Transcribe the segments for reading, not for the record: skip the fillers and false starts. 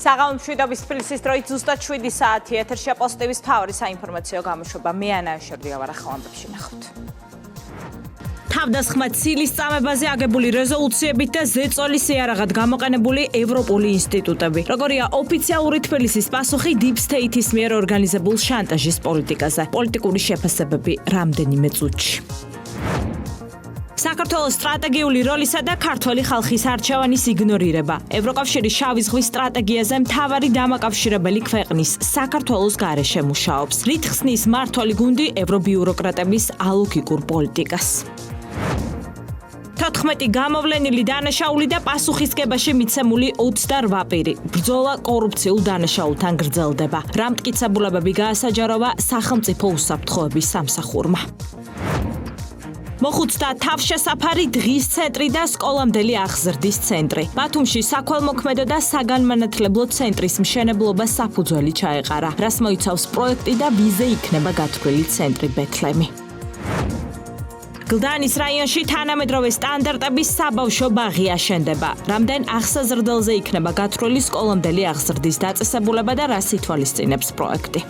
საღამო მშვიდობის თბილისის დროით ზუსტად 7 საათი ეთერშია პოზიტივის მთავარი საინფორმაციო გამოშვება. მე ანა აშერდია ვარ, ახლა ამბებში ნახოთ. თავდასხმა ცილის წამებაზე აგებული რეზოლუციებით და ზეწოლის იარაღად გამოყენებული ევროპული ინსტიტუტები. როგორია ოფიციალური თბილისის პასუხი Deep State-ის მიერ ორგანიზებულ შანტაჟის პოლიტიკაზე. პოლიტიკური შეფასებები რამდენიმე წუთში. საქართველოს სტრატეგიული როლისა და ქართველი ხალხის არჩევანის იგნორირება. ევროკავშირის შავი ზღვის სტრატეგიაზე მთავარი დამაკავშირებელი ქვეყნის საქართველოს გარეშე მუშაობს. რით ხსნის მმართველი გუნდი ევრობიუროკრატების ალოგიკურ პოლიტიკას. 14 გამოვლენილი დანაშაული და პასუხისგებაში მიცემული 28 პირი. ბრძოლა კორუფციულ დანაშაულთან გრძელდება. რა მტკიცებულებები გაასაჯაროვა სახელმწიფო უსაფრთხოების სამსახურმა. მოხუცთა თავშესაფარი დღის ცენტრი და სკოლამდელი აღზრდის ცენტრი. ბათუმში საქველმოქმედო და საგანმანათლებლო ცენტრის მშენებლობა საფუძველი ჩაეყარა. რას მოიცავს პროექტი და ვიზე იქნება გათვლილი ცენტრი ბეთლემი. გლდანის რაიონში თანამედროვე სტანდარტების საბავშვო ბაღი აშენდება. რამდენ აღსაზრდელზე იქნება გათვლილი სკოლამდელი აღზრდის დაწესებულება და რას ითვალისწინებს პროექტი.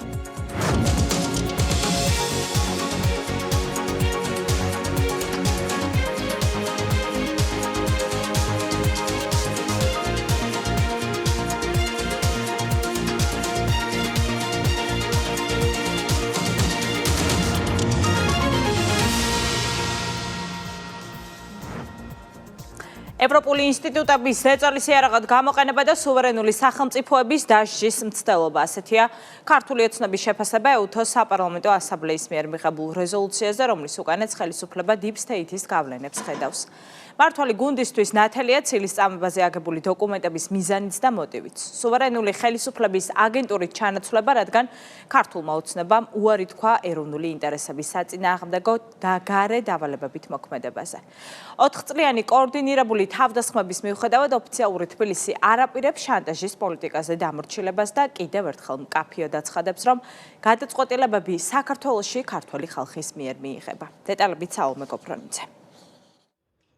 ევროპული ინსტიტუტების ზეწოლის იარაღად გამოყენება და სუვერენული სახელმწიფოების დასჯის მცდელობა. ასეთია ქართული ოცნების შეფასება EUTHO-ს საპარლამენტო ასამბლეის მიერ მიღებულ რეზოლუციაზე, რომლის უკანაც ხელისუფლება Deep State-ის გავლენებს ხედავს. მმართველი გუნდისთვის ნათელია ცილის წამებაზე აგებული დოკუმენტების მიზანიც და მოტივიც. სუვერენული ხელისუფლების აგენტურით ჩანაცვლება, რადგან ქართულმა ოცნებამ უარი თქვა ეროვნული ინტერესების საწინააღმდეგო და გარე დავალებებით მოქმედებაზე. 4 წლიანი კოორდინირებული თავდასხმების მიუხედავად ოფიციალური თბილისი არ აპირებს შანტაჟის პოლიტიკაზე დამორჩილებას და კიდევ ერთხელ მკაფიოდ აცხადებს, რომ გადაწყვეტილებები საქართველოში ქართველი ხალხის მიერ მიიღება. დეტალებით საომე გოფრონიძე.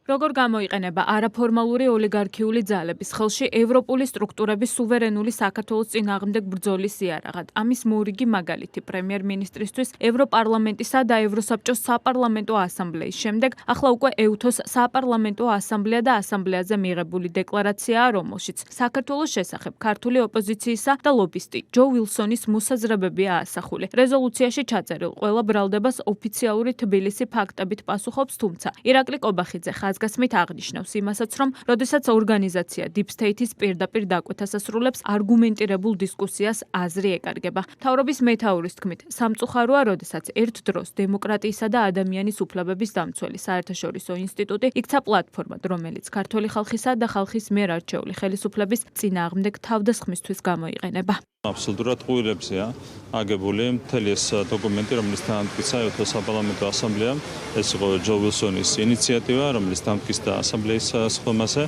როგორ გამოიყენება არაფორმალური ოლიგარქიული ძალების ხელში ევროპული სტრუქტურების სუვერენული საქართველოს წინააღმდეგ ბრძოლის იარაღად. ამის მორიგი მაგალითი პრემიერ-მინისტრისთვის ევროპარლამენტისა და ევროსაბჭოს საპარლამენტო ასამბლეის შემდეგ ახლა უკვე EUTHO-ს საპარლამენტო ასამბლეა და ასამბლეაზე მიღებული დეკლარაციაა, რომელშიც საქართველოს შესახებ ქართული ოპოზიციისა და ლობისტი ჯო ვილსონის მოსაზრებებია ასახული. რეზოლუციაში ჩაწერილ ყველა ბრალდებას ოფიციალური თბილისი ფაქტებით პასუხობს, თუმცა ირაკლი კობახიძე გასმით აღნიშნავს იმასაც, რომ როდესაც ორგანიზაცია Deep State-ის პირდაპირ დაკვეთას ასრულებს, არგუმენტირებულ დისკუსიას აზრი ეკარგება. მთავრობის მეთაურის თქმით, სამწუხაროა, როდესაც ერთ დროს დემოკრატიისა და ადამიანის უფლებების დამცველი საერთაშორისო ინსტიტუტი იქცა პლატფორმად, რომელიც ქართველი ხალხისა და ხალხის მიერ არჩეული ხელისუფლების წინააღმდეგ თავდასხმისთვის გამოიყენება. აბსოლუტურად ყურებზეა აგებული მთელი ეს დოკუმენტი, რომელიც დაამტკიცა EUTHO საპარლამენტო ასამბლეამ. ეს იყო ჯო ვილსონის ინიციატივა, რომელიც დამტკიცდა ასამბლეის სხდომაზე.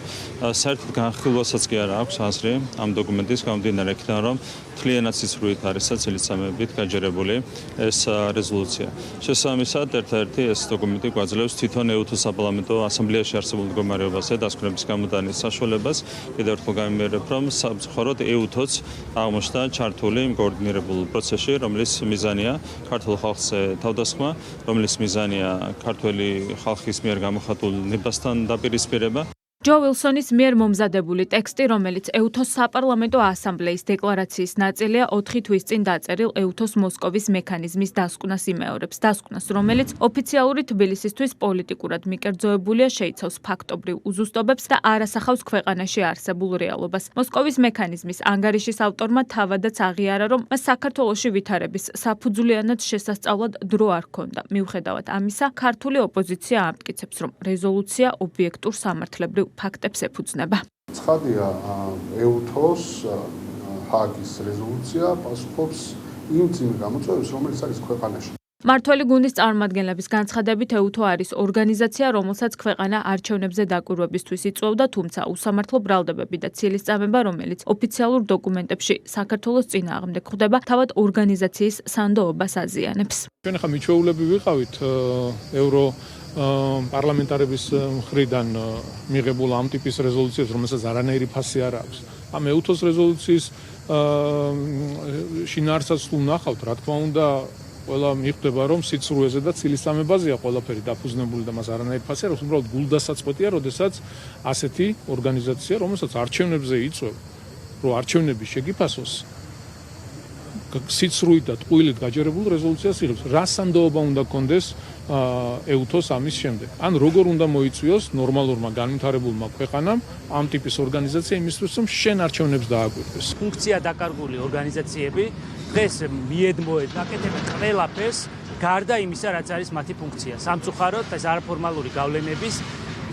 საერთოდ განხილვასაც კი არ აქვს აზრი ამ დოკუმენტის გამომდინარე იქიდან, რომ მთლიანად სისრულით არის ცილის წამებით გაჯერებული ეს რეზოლუცია. შესაბამისად, ერთ-ერთი ეს დოკუმენტი გვაძლევს თვითონ EUTHO საპარლამენტო ასამბლეაში არსებულ მდგომარეობაზე დასკვნების გამოდანის საშუალებას. კიდევ ერთხელ გამიმერებ, რომ სამწუხაროდ EUTHO-ც აღმოჩნდა ჩართული კოორდინირებულ პროცესში, რომლის მიზანია ქართულ ხალხზე თავდასხმა, რომლის მიზანია ქართველი ხალხის მიერ გამოხატულ ნებასთან დაპირისპირება. ჯო ვილსონის მიერ მომზადებული ტექსტი, რომელიც EUTHO-ს საპარლამენტო ასამბლეის დეკლარაციის ნაწილია, 4 თვის წინ დაწერილ EUTHO-ს მოსკოვის მექანიზმის დასკვნას იმეორებს. დასკვნას, რომელიც ოფიციალური თბილისისთვის პოლიტიკურად მიკერძოებულია, შეიცავს ფაქტობრივ უზუსტობებს და არ ასახავს ქვეყანაში არსებულ რეალობას. მოსკოვის მექანიზმის ანგარიშის ავტორმა თავადაც აღიარა, რომ მას საქართველოში ვითარების საფუძვლიანად შესასწავლად დრო არ ჰქონდა. მიუხედავად ამისა, ქართული ოპოზიცია ამტკიცებს, რომ რეზოლუცია ობიექტურ სამართლებრივ ფაქტებს ეფუძნება. ცხადია, EUTHO-ს ჰააგის რეზოლუცია პასუხობს იმ წინ გამოწვევებს, რომელიც არის ქვეყანაში. მართველი გუნდის წარმომადგენლების განცხადებით ეუთო არის ორგანიზაცია, რომელსაც ქვეყანა არჩევნებზე დაკვირვებისთვის იწვევდა, თუმცა უსამართლო ბრალდებები და ცილისწამება, რომელიც ოფიციალურ დოკუმენტებში საქართველოს წინააღმდეგ ხვდება, თავად ორგანიზაციის სანდოობას აზიანებს. ჩვენ ხა მიჩვეულები ვიყავით ევრო პარლამენტარების მხრიდან მიღებულ ამ ტიპის რეზოლუციებს, რომელსაც არანაირი ფასი არ აქვს. ამ ეუთოს რეზოლუციის შინაარსსაც თუ ნახავთ, რა თქმა უნდა, ყველა მიხვდება, რომ სიცრუეზე და ცილისწამებაზეა ყველაფერი დაფუძნებული და მას არანაირი ფასი არ აქვს, უბრალოდ გულდასაწყვეტია, როდესაც ასეთი ორგანიზაცია, რომელსაც არჩევნებზე იწვევ, რომ არჩევნები შეგიფასოს, სიცრუით და ტყუილით გაჯერებულ რეზოლუციას იღებს. რა სანდოობა უნდა კონდეს ეუთოს ამის შემდეგ? ან როგორ უნდა მოიწვიოს ნორმალურმა განვითარებულმა ქვეყანამ ამ ტიპის ორგანიზაცია იმისთვის, რომ შენ არჩევნებს დააკვირდეს? ფუნქცია დაკარგული ორგანიზაციები დღეს მიედმოეთ აკეთებენ ყველაფერს გარდა იმისა, რაც არის მათი ფუნქცია. სამწუხაროდ ეს არაფორმალური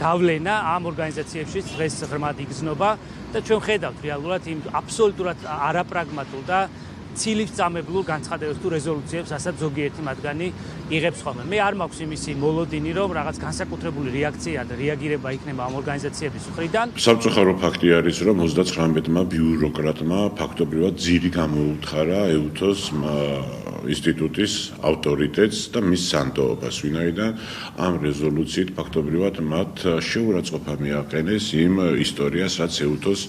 გავლენა ამ ორგანიზაციებში დღეს ღრმად იგრძნობა და ჩვენ ხედავთ რეალურად იმ აბსოლუტურად არაპრაგმატულ და ცილისწამებულ განცხადებებს თუ რეზოლუციებს, რასაც ზოგიერთი მათგანი იღებს ხოლმე. მე არ მაქვს იმისი მოლოდინი, რომ რაღაც განსაკუთრებული რეაქცია და რეაგირება იქნება ამ ორგანიზაციების მხრიდან. სამწუხარო ფაქტი არის, რომ 39-მა ბიუროკრატმა ფაქტობრივად ძირი გამოუთხარა ეუთოს ინსტიტუტის ავტორიტეტს და მის სანდოობას, ვინაიდან ამ რეზოლუციით ფაქტობრივად მათ შეურაცხყოფა მიაყენეს იმ ისტორიას, რაც ეუთოს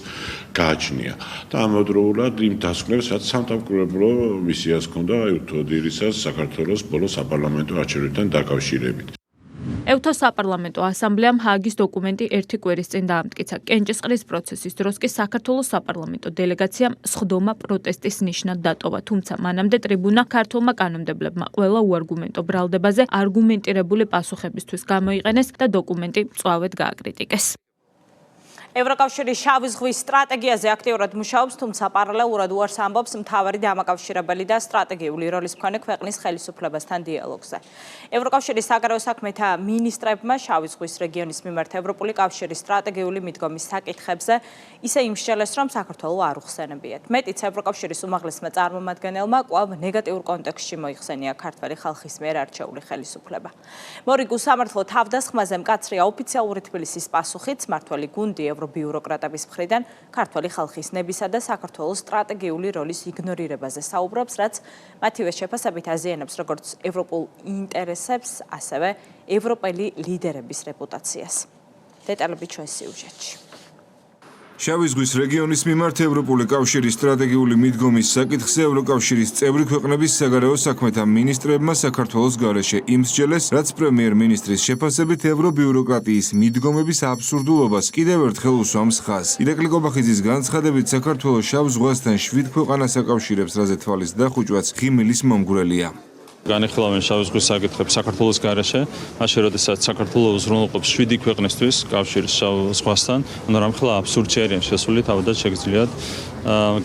გააჩნია. და ამავდროულად იმ დასკვნებს, რაც სამთავკრებულო მისიას ჰქონდა ეუთო ოდირისას საქართველოს ბოლო საპარლამენტო არჩევნებთან დაკავშირებით. ეუთოს საპარლამენტო ასამბლეამ ჰააგის დოკუმენტი ერთი კვირის წინ დაამტკიცა. კენჭისყრის პროცესის დროს კი საქართველოს საპარლამენტო დელეგაციამ სხდომა პროტესტის ნიშნად დატოვა, თუმცა მანამდე ტრიბუნა ქართულმა კანონმდებლებმა ყველა უარგუმენტო ბრალდებაზე არგუმენტირებული პასუხებისთვის გამოიყენეს და დოკუმენტი მწვავედ გააკრიტიკეს. ევროკავშირის შავი ზღვის სტრატეგიაზე აქტიურად მუშაობს, თუმცა პარალელურად უარს ამბობს მთავარი დამაკავშირებელი და სტრატეგიული როლის მქონე ქვეყნის ხელისუფლებასთან დიალოგზე. ევროკავშირის საგარეო საქმეთა მინისტრებმა შავი ზღვის რეგიონის მიმართ ევროპული კავშირის სტრატეგიული მიდგომის საკითხებზე ისე იმსჯელეს, რომ საქართველო არ უხსენებიათ. მეტიც ევროკავშირის უმაღლესმა წარმომადგენელმა კვლავ ნეგატიურ კონტექსტში მოიხსენია ქართველი ხალხის მიერ არჩეული ხელისუფლება. მორიგ უსამართლო თავდასხმაზე მკაცრია ოფიციალური თბილისის პასუხიც, მართველი გუნდი ბიუროკრატების მხრიდან ქართველი ხალხის ნებისა და საქართველოს სტრატეგიული როლის იგნორირებაზე საუბრობს, რაც მათივე შეფასებით აზიანებს როგორც ევროპულ ინტერესებს, ასევე ევროპელი ლიდერების რეპუტაციას. დეტალები ჩვენ სიუჟეტში. შავი ზღვის რეგიონის მიმართ ევროპული კავშირის სტრატეგიული მიდგომის საკითხზე ევროკავშირის წევრი ქვეყნების საგარეო საქმეთა მინისტრებმა საქართველოს გარეშე იმსჯელეს, რაც პრემიერ-მინისტრის შეფასებით ევრობიუროკრატიის მიდგომების აბსურდულობას კიდევ ერთხელ უსვამს ხაზს. ირაკლი კობახიძის განცხადებით, საქართველოს შავ ზღვასთან 7 ქვეყანას აკავშირებს, რაზე თვალის დახუჭვაც ღიმილის მომგვრელია. განიხილავენ შავი ზღვის საკითხებს საქართველოს გარეშე, მაშინ როდესაც საქართველო უზრუნველყოფს 7 ქვეყნისთვის კავშირის შავ ზღვასთან, ანუ რამხელა აბსურდში არიან შესული, თავადაც შეგიძლიათ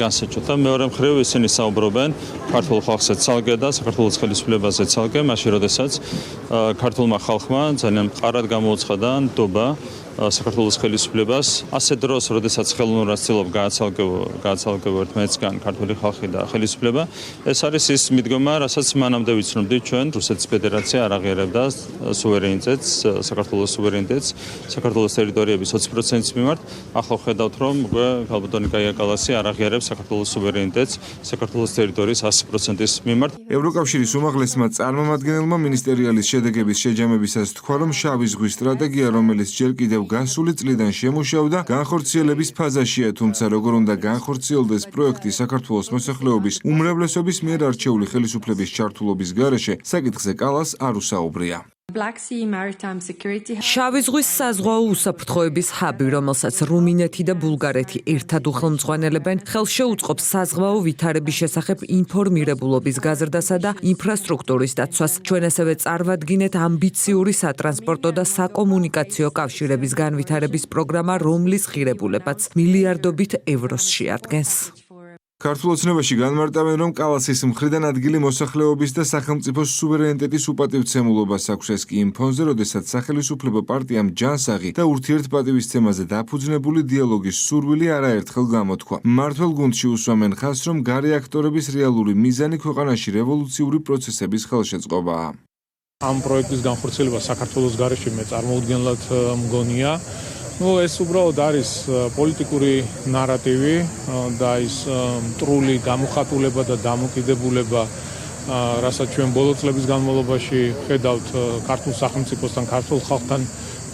განსაჩვენოთ. მეორე მხრივ ისინი საუბრობენ ქართულ ხალხზე ცალკე და საქართველოს ხელისუფლებაზე ცალკე, მაშინ როდესაც ქართულმა ხალხმა ძალიან მყარად გამოუცხადა ნდობა საქართველოს ხელისუფლებას, ასე დროს, როდესაც ხელოვნურად ცდილობს გააცალკევა ერთმანეთსგან ქართული ხალხი და ხელისუფლება, ეს არის ის მიდგომა, რასაც მანამდე ვიცნობდით ჩვენ, რუსეთის ფედერაცია არ აღიარებდა სუვერენიტეტს, საქართველოს სუვერენიტეტს, საქართველოს ტერიტორიების 20%-ის მიმართ, ახლა ხედავთ, რომ ქალბატონი კაია კალასი არ აღიარებს საქართველოს სუვერენიტეტს, საქართველოს ტერიტორიის 100%-ის მიმართ. ევროკავშირის უმაღლესმა წარმომადგენელმა მინისტერიალის შედეგების შეჯამებისას თქვა, რომ შავი ზღვის სტრატეგია, რომელიც ჯერ კიდევ გასული წლიდან შემუშავდა, განხორციელების ფაზაშია, თუმცა როგორ უნდა განხორციელდეს პროექტი საქართველოს მოსახლეობის უმრავლესობის მიერ არჩეული ხელისუფლების ჩართულობის გარეშე, საკითხზე კალას არ უსაუბრია. შავი ზღვის საზღვაო უსაფრთხოების ჰაბი, რომელსაც რუმინეთი და ბულგარეთი ერთად უხელმძღვანელებენ, ხელშეუწყობს საზღვაო ვითარების შესახებ ინფორმირებულობის გაზრდასა და ინფრასტრუქტურის დაცვას. ჩვენ ასევე წარვადგინეთ ამბიციური სატრანსპორტო და საკომუნიკაციო კავშირების განვითარების პროგრამა, რომლის ღირებულებაც მილიარდობით ევროს შეადგენს. ქართულ ოცნებაში განმარტავენ, რომ კალასის მხრიდან ადგილი მოსახლეობის და სახელმწიფოს სუვერენიტეტის უპატივცემულობას აქვს. ეს კი იმ ფონზე, როდესაც სახელმწიფო პარტიამ ჯანსაღი და ურთიერთპატივისცემაზე დაფუძნებული დიალოგის სურვილი არაერთხელ გამოთქვა. მმართველ გუნდში უსვამენ ხაზს, რომ გარე აქტორების რეალური მიზანი ქვეყანაში რევოლუციური პროცესების ხელშეწყობაა. ამ პროექტის განხორციელება საქართველოს გარეშე მე წარმოუდგენლად მგონია. ეს უბრალოდ არის პოლიტიკური ნარატივი და ის მტრული გამოხატულება და დამოკიდებულება, რასაც ჩვენ ბოლო წლების განმავლობაში ხედავთ ქართულ სახელმწიფოსთან, ქართულ ხალხთან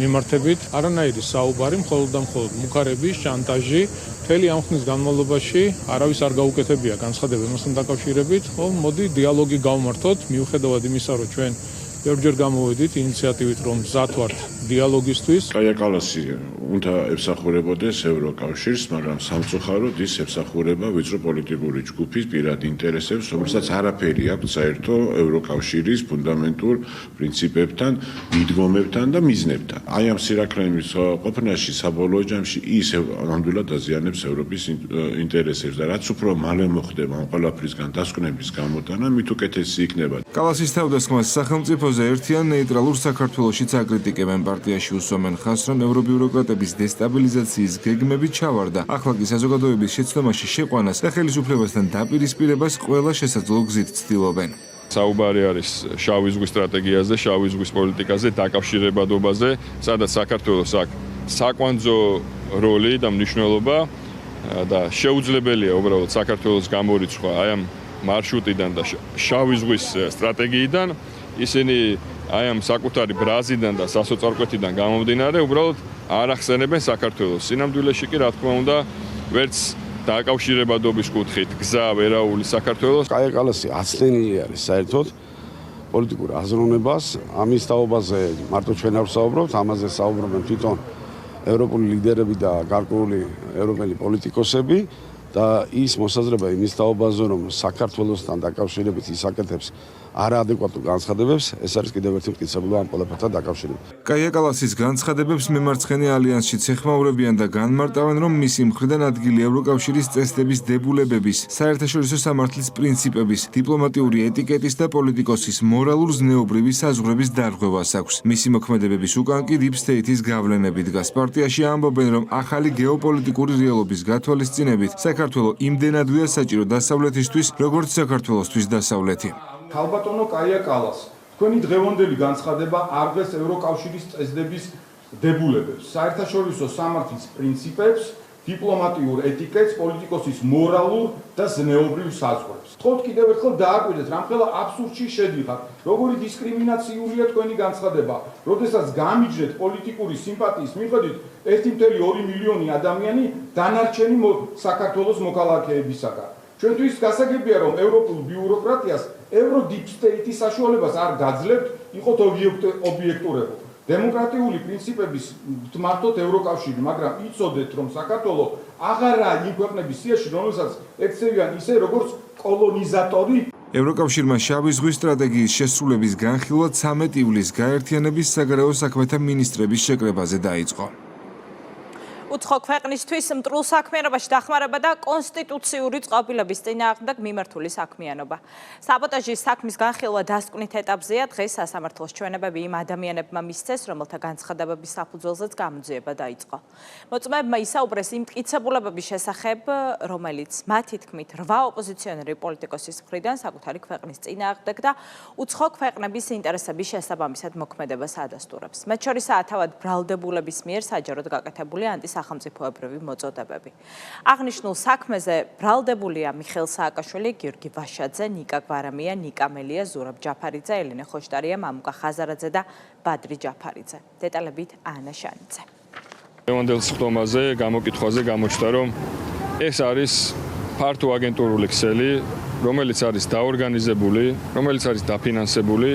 მიმართებით. არანაირი საუბარი, მხოლოდ და მხოლოდ მუქარები, შანტაჟი, მთელი ამ ხნის განმავლობაში არავის არ გაუკეთებია განცხადება იმასთან დაკავშირებით, რომ მოდი დიალოგი გავმართოთ, მიუხედავად იმისა, რომ ჩვენ ბევრჯერ გამოვედით ინიციატივით, რომ მზად ვართ დიალოგისთვის. კაია კალასი უნდა ემსახურებოდეს ევროკავშირს, მაგრამ სამწუხაროდ ის ემსახურება ვიწრო პოლიტიკური ჯგუფის პირად ინტერესებს, რომელსაც არაფერი აქვს საერთო ევროკავშირის ფუნდამენტურ პრინციპებთან, მიდგომებთან და მიზნებთან. აი ამ სირაქლემის ყოფნაში საბოლოო ჯამში ის ნამდვილად დაზიანებს ევროპის ინტერესებს და რაც უფრო მალე მოხდება ამ ყველაფრისგან დასკვნების გამოტანა, მით უკეთესი იქნება. კალასის თავდასხმას სახელმწიფოზე ერთიან ნეიტრალურ საქართველოშიც აკრიტიკებენ. პარტიაში უსვამენ ხაზს, რომ ევრობიუროკრატების დესტაბილიზაციის გეგმები ჩავარდა. ახლა კი საზოგადოების შეცდომაში შეყვანას და ხელისუფლებასთან დაპირისპირებას ყველა შესაძლო გზით ცდილობენ. საუბარი არის შავი ზღვის სტრატეგიაზე, შავი ზღვის პოლიტიკაზე, დაკავშირებადობაზე, სადაც საქართველოს აქვს საკვანძო როლი და მნიშვნელობა და შეუძლებელია უბრალოდ საქართველოს გამორიცხვა აი ამ მარშრუტიდან და შავი ზღვის სტრატეგიიდან. ისინი აი ამ საკუთარი ბრაზიდან და სასოწარკვეთიდან გამომდინარე უბრალოდ არ ახსენებენ საქართველოს. სინამდვილეში კი რა თქმა უნდა ვერც დაკავშირებადობის კუთხით გზა ვერაული საქართველოს. კაია კალასი აცდენილი არის საერთოდ პოლიტიკურ აზროვნებას. ამის თაობაზე მარტო ჩვენ არ ვსაუბრობთ, ამაზე საუბრობენ თვითონ ევროპული ლიდერები და გარკვეული ევროპელი პოლიტიკოსები და ის მოსაზრება იმის თაობაზე, რომ საქართველოსთან დაკავშირებით ის აკეთებს არაადეკვატურ განცხადებებს, ეს არის კიდევ ერთი მტკიცებულება ამ ყველაფერთან დაკავშირებით. კაია კალასის განცხადებებს მემარცხენე ალიანსშიც ეხმაურებიან და განმარტავენ, რომ მისი მხრიდან ადგილი ევროკავშირის წესდების დებულებების, საერთაშორისო სამართლის პრინციპების, დიპლომატიური ეტიკეტის და პოლიტიკოსის მორალურ-ზნეობრივი საზღვრების დარღვევას აქვს. მისი მოქმედებების უკან კი Deep State-ის გავლენები დგას. პარტიაში ამბობენ, რომ ახალი გეოპოლიტიკური რეალობის გათვალისწინებით საქართველო იმდენადვეა საჭირო დასავლეთისთვის, როგორც საქართველოსთვის დასავლეთი. ქალბატონო კაია კალას, თქვენი დღევანდელი განცხადება არგეს ევროკავშირის წესდების დებულებებს, საერთაშორისო სამართლის პრინციპებს, დიპლომატიურ ეტიკეტს, პოლიტიკოსის მორალურ და ზნეობრივ საზღვრებს. თქოთ კიდევ ერთხელ დააკვირდეთ, რამხელა აბსურდში შედიხართ, როგორი დისკრიმინაციულია თქვენი განცხადება, როდესაც გამიჯნეთ პოლიტიკური სიმპათიის მიხედვით 1.2 მილიონი ადამიანი დანარჩენი საქართველოს მოქალაქეებისაგან. ჩვენთვის გასაგებია, რომ ევროპულ ბიუროკრატიას Euro Deep State-ის საშუალებას არ გაძლევთ იყოთ ობიექტურებო. დემოკრატიული პრინციპების მართოთ ევროკავშირი, მაგრამ იცოდეთ, რომ საქართველო აღარაა იმ ქვეყნების სიაში, რომელსაც ექცევიან ისე, როგორც კოლონიზატორი. ევროკავშირმა შავი ზღვის სტრატეგიის შესრულების განხილვა 13 ივლისს გაერთიანების საგარეო საქმეთა მინისტრების შეკრებაზე დაიწყო. უცხო ქვეყნისთვის მტრულ საქმიანობაში დახმარება და კონსტიტუციური წყობილების წინააღმდეგ მიმართული საქმიანობა. საბოტაჟის საქმის განხილვა დასკვნით ეტაპზეა. დღეს სასამართლოს ჩვენებები იმ ადამიანებმა მისცეს, რომელთა განცხადებების საფუძველზეც გამოძიება დაიწყო. მოწმეებმა ისაუბრეს იმ მტკიცებულებების შესახებ, რომელიც მათი თქმით 8 ოპოზიციონერი პოლიტიკოსის მხრიდან საკუთარი ქვეყნის წინააღმდეგ და უცხო ქვეყნების ინტერესების შესაბამისად მოქმედებას ადასტურებს. მათ შორისაა თავად ბრალდებულების მიერ საჯაროდ გაკეთებული სახელმწიფოებრივი მოწოდებები. აღნიშნულ საქმეზე ბრალდებულია მიხეილ სააკაშვილი, გიორგი ვაშაძე, ნიკა გვარამია, ნიკა მელია, ზურაბ ჯაფარიძე, ელენე ხოშტარია, მამუკა ხაზარაძე და ბადრი ჯაფარიძე. დეტალებით ანა შანიძე. ლევანდელ სხდომაზე, გამოკითხვაზე გამოჩნდა, რომ ეს არის ფართო აგენტურული ქსელი, რომელიც არის დაორგანიზებული, რომელიც არის დაფინანსებული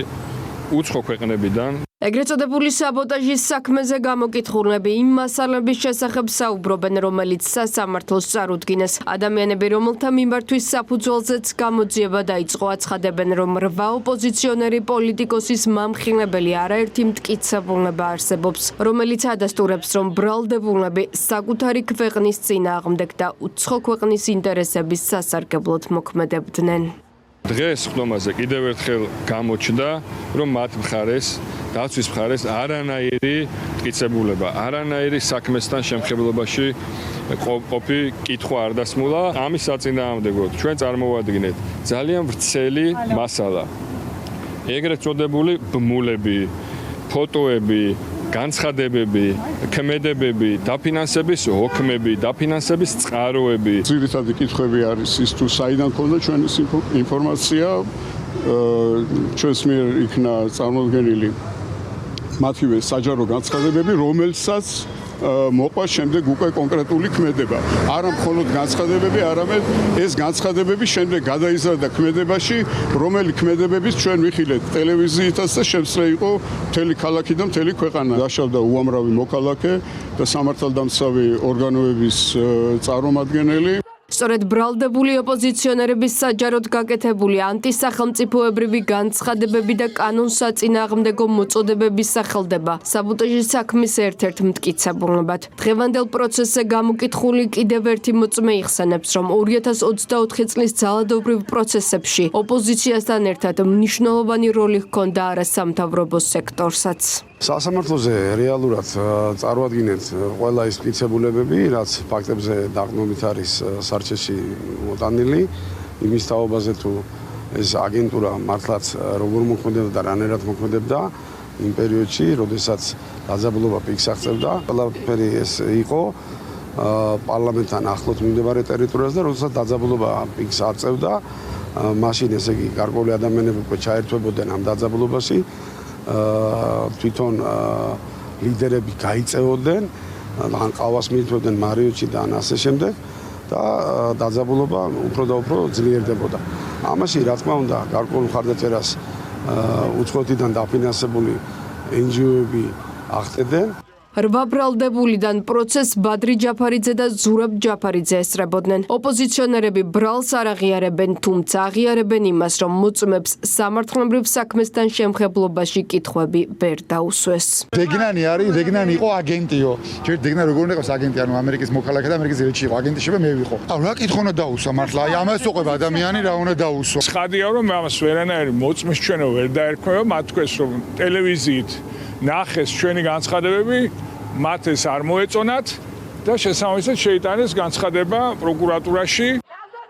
უცხო ქვეყნებიდან. ეგრეთ წოდებული საბოტაჟის საქმეზე გამოკითხულები იმ მასალების შესახებ საუბრობენ, რომელიც სასამართლოს წარუდგინეს. ადამიანები, რომელთა მიმართვის საფუძველზეც გამოძიება დაიწყო, აცხადებენ, რომ 8 ოპოზიციონერი პოლიტიკოსის მამხილებელი არაერთი მტკიცებულება არსებობს, რომელიც ადასტურებს, რომ ბრალდებულები საკუთარი ქვეყნის წინააღმდეგ და უცხო ქვეყნის ინტერესების სასარგებლოდ მოქმედებდნენ. დღეს ხდომაზე კიდევ ერთხელ გამოჩნდა, რომ მათ მხარეს დაცვის მხარეს არანაირი მტკიცებულება, არანაირი საქმესთან შემხებლობაში ყოფი კითხვა არ დასმულა. ამის საწინააღმდეგოდ ჩვენ წარმოვადგინეთ ძალიან ვრცელი მასალა. ეგრეთ წოდებული ბმულები, ფოტოები, განცხადებები, ქმედებები, დაფინანსების ოქმები, დაფინანსების წყაროები. ძირითადი კითხვები არის ის თუ საიდან ქონდა ჩვენი ინფორმაცია, ჩვენს მიერ იქნა წარმოდგენილი მათივე საჯარო განცხადებები, რომელსაც მოყვა შემდეგ უკვე კონკრეტული ქმედება. არა მხოლოდ განცხადებები, არამედ ეს განცხადებები შემდეგ გადაიზარდა ქმედებაში, რომელი ქმედებების ჩვენ ვიხილეთ ტელევიზიითაც და შემსწრე იყო მთელი ქალაქი და მთელი ქვეყანა. დაშავდა უამრავი მოქალაქე და სამართალდამცავი ორგანოების წარმომადგენელი. სწორედ ბრალდებული ოპოზიციონერების საჯაროდ გაკეთებული ანტისახელმწიფოებრივი განცხადებები და კანონსაწინააღმდეგო მოწოდებები სახელდება საბოტაჟის საქმის ერთ-ერთ მტკიცებულებად. დღევანდელ პროცესზე გამოკითხული კიდევ ერთი მოწმე იხსენებს, რომ 2024 წლის ძალადობრივ პროცესებში ოპოზიციასთან ერთად მნიშვნელოვანი როლი ჰქონდა არასამთავრობო სექტორსაც. სასამართლოზე რეალურად წარმოადგენთ ყველა ის მტკიცებულებები, რაც ფაქტებზე დაყრდნობით არის სარჩეში მოტანილი, იმის თაობაზე თუ ეს აგენტურა მართლაც როგორ მოქმედებდა და რანაირად მოქმედებდა იმ პერიოდში, როდესაც დაძაბულობა პიკს აღწევდა. ყველაფერი ეს იყო პარლამენტთან ახლოს მიმდებარე ტერიტორიაზე და როდესაც დაძაბულობა პიკს აღწევდა, მაშინ ესე იგი გარკვეული ადამიანები უკვე ჩაერთვებოდნენ ამ დაძაბულობაში. თვითონ ლიდერები გაიწეოდნენ, ან ყავას მიიწვევდნენ მარიოჩი და ასე შემდეგ და დაძაბულობა უფრო და უფრო ძლიერდებოდა. ამაში რა თქმა უნდა, გარკვეულ მხარდაჭერას უცხოეთიდან დაფინანსებული NGO-ები ახდედნენ. 8 ბრალდებულიდან პროცესს ბადრი ჯაფარიძე და ზურაბ ჯაფარიძე ესწრებოდნენ. ოპოზიციონერები ბრალს არ აღიარებენ, თუმცა აღიარებენ იმას, რომ მოწმებს სამართლებრივ საქმესთან შემხებლობაში კითხვები ვერ დაუსვეს. დეგნანი არის, დეგნანი იყო აგენტიო. ჩვენ დეგნანი როგორ უნდა იყოს აგენტი, ანუ ამერიკის მოქალაქე და ამერიკის ელჩი იყო, აგენტი შეიძლება მე ვიყო. რა კითხვა უნდა დაუსვა მართლა? აი ამას უყვება ადამიანი რა უნდა დაუსვა. ცხადია რომ ამას ვერანაირი მოწმის ჩვენო ვერ დაერქმევა, მათ თქვეს რომ ტელევიზიით ნახეს ჩვენი განცხადებები, მათ ეს არ მოეწონათ და შესაბამისად შეიტანეს განცხადება პროკურატურაში.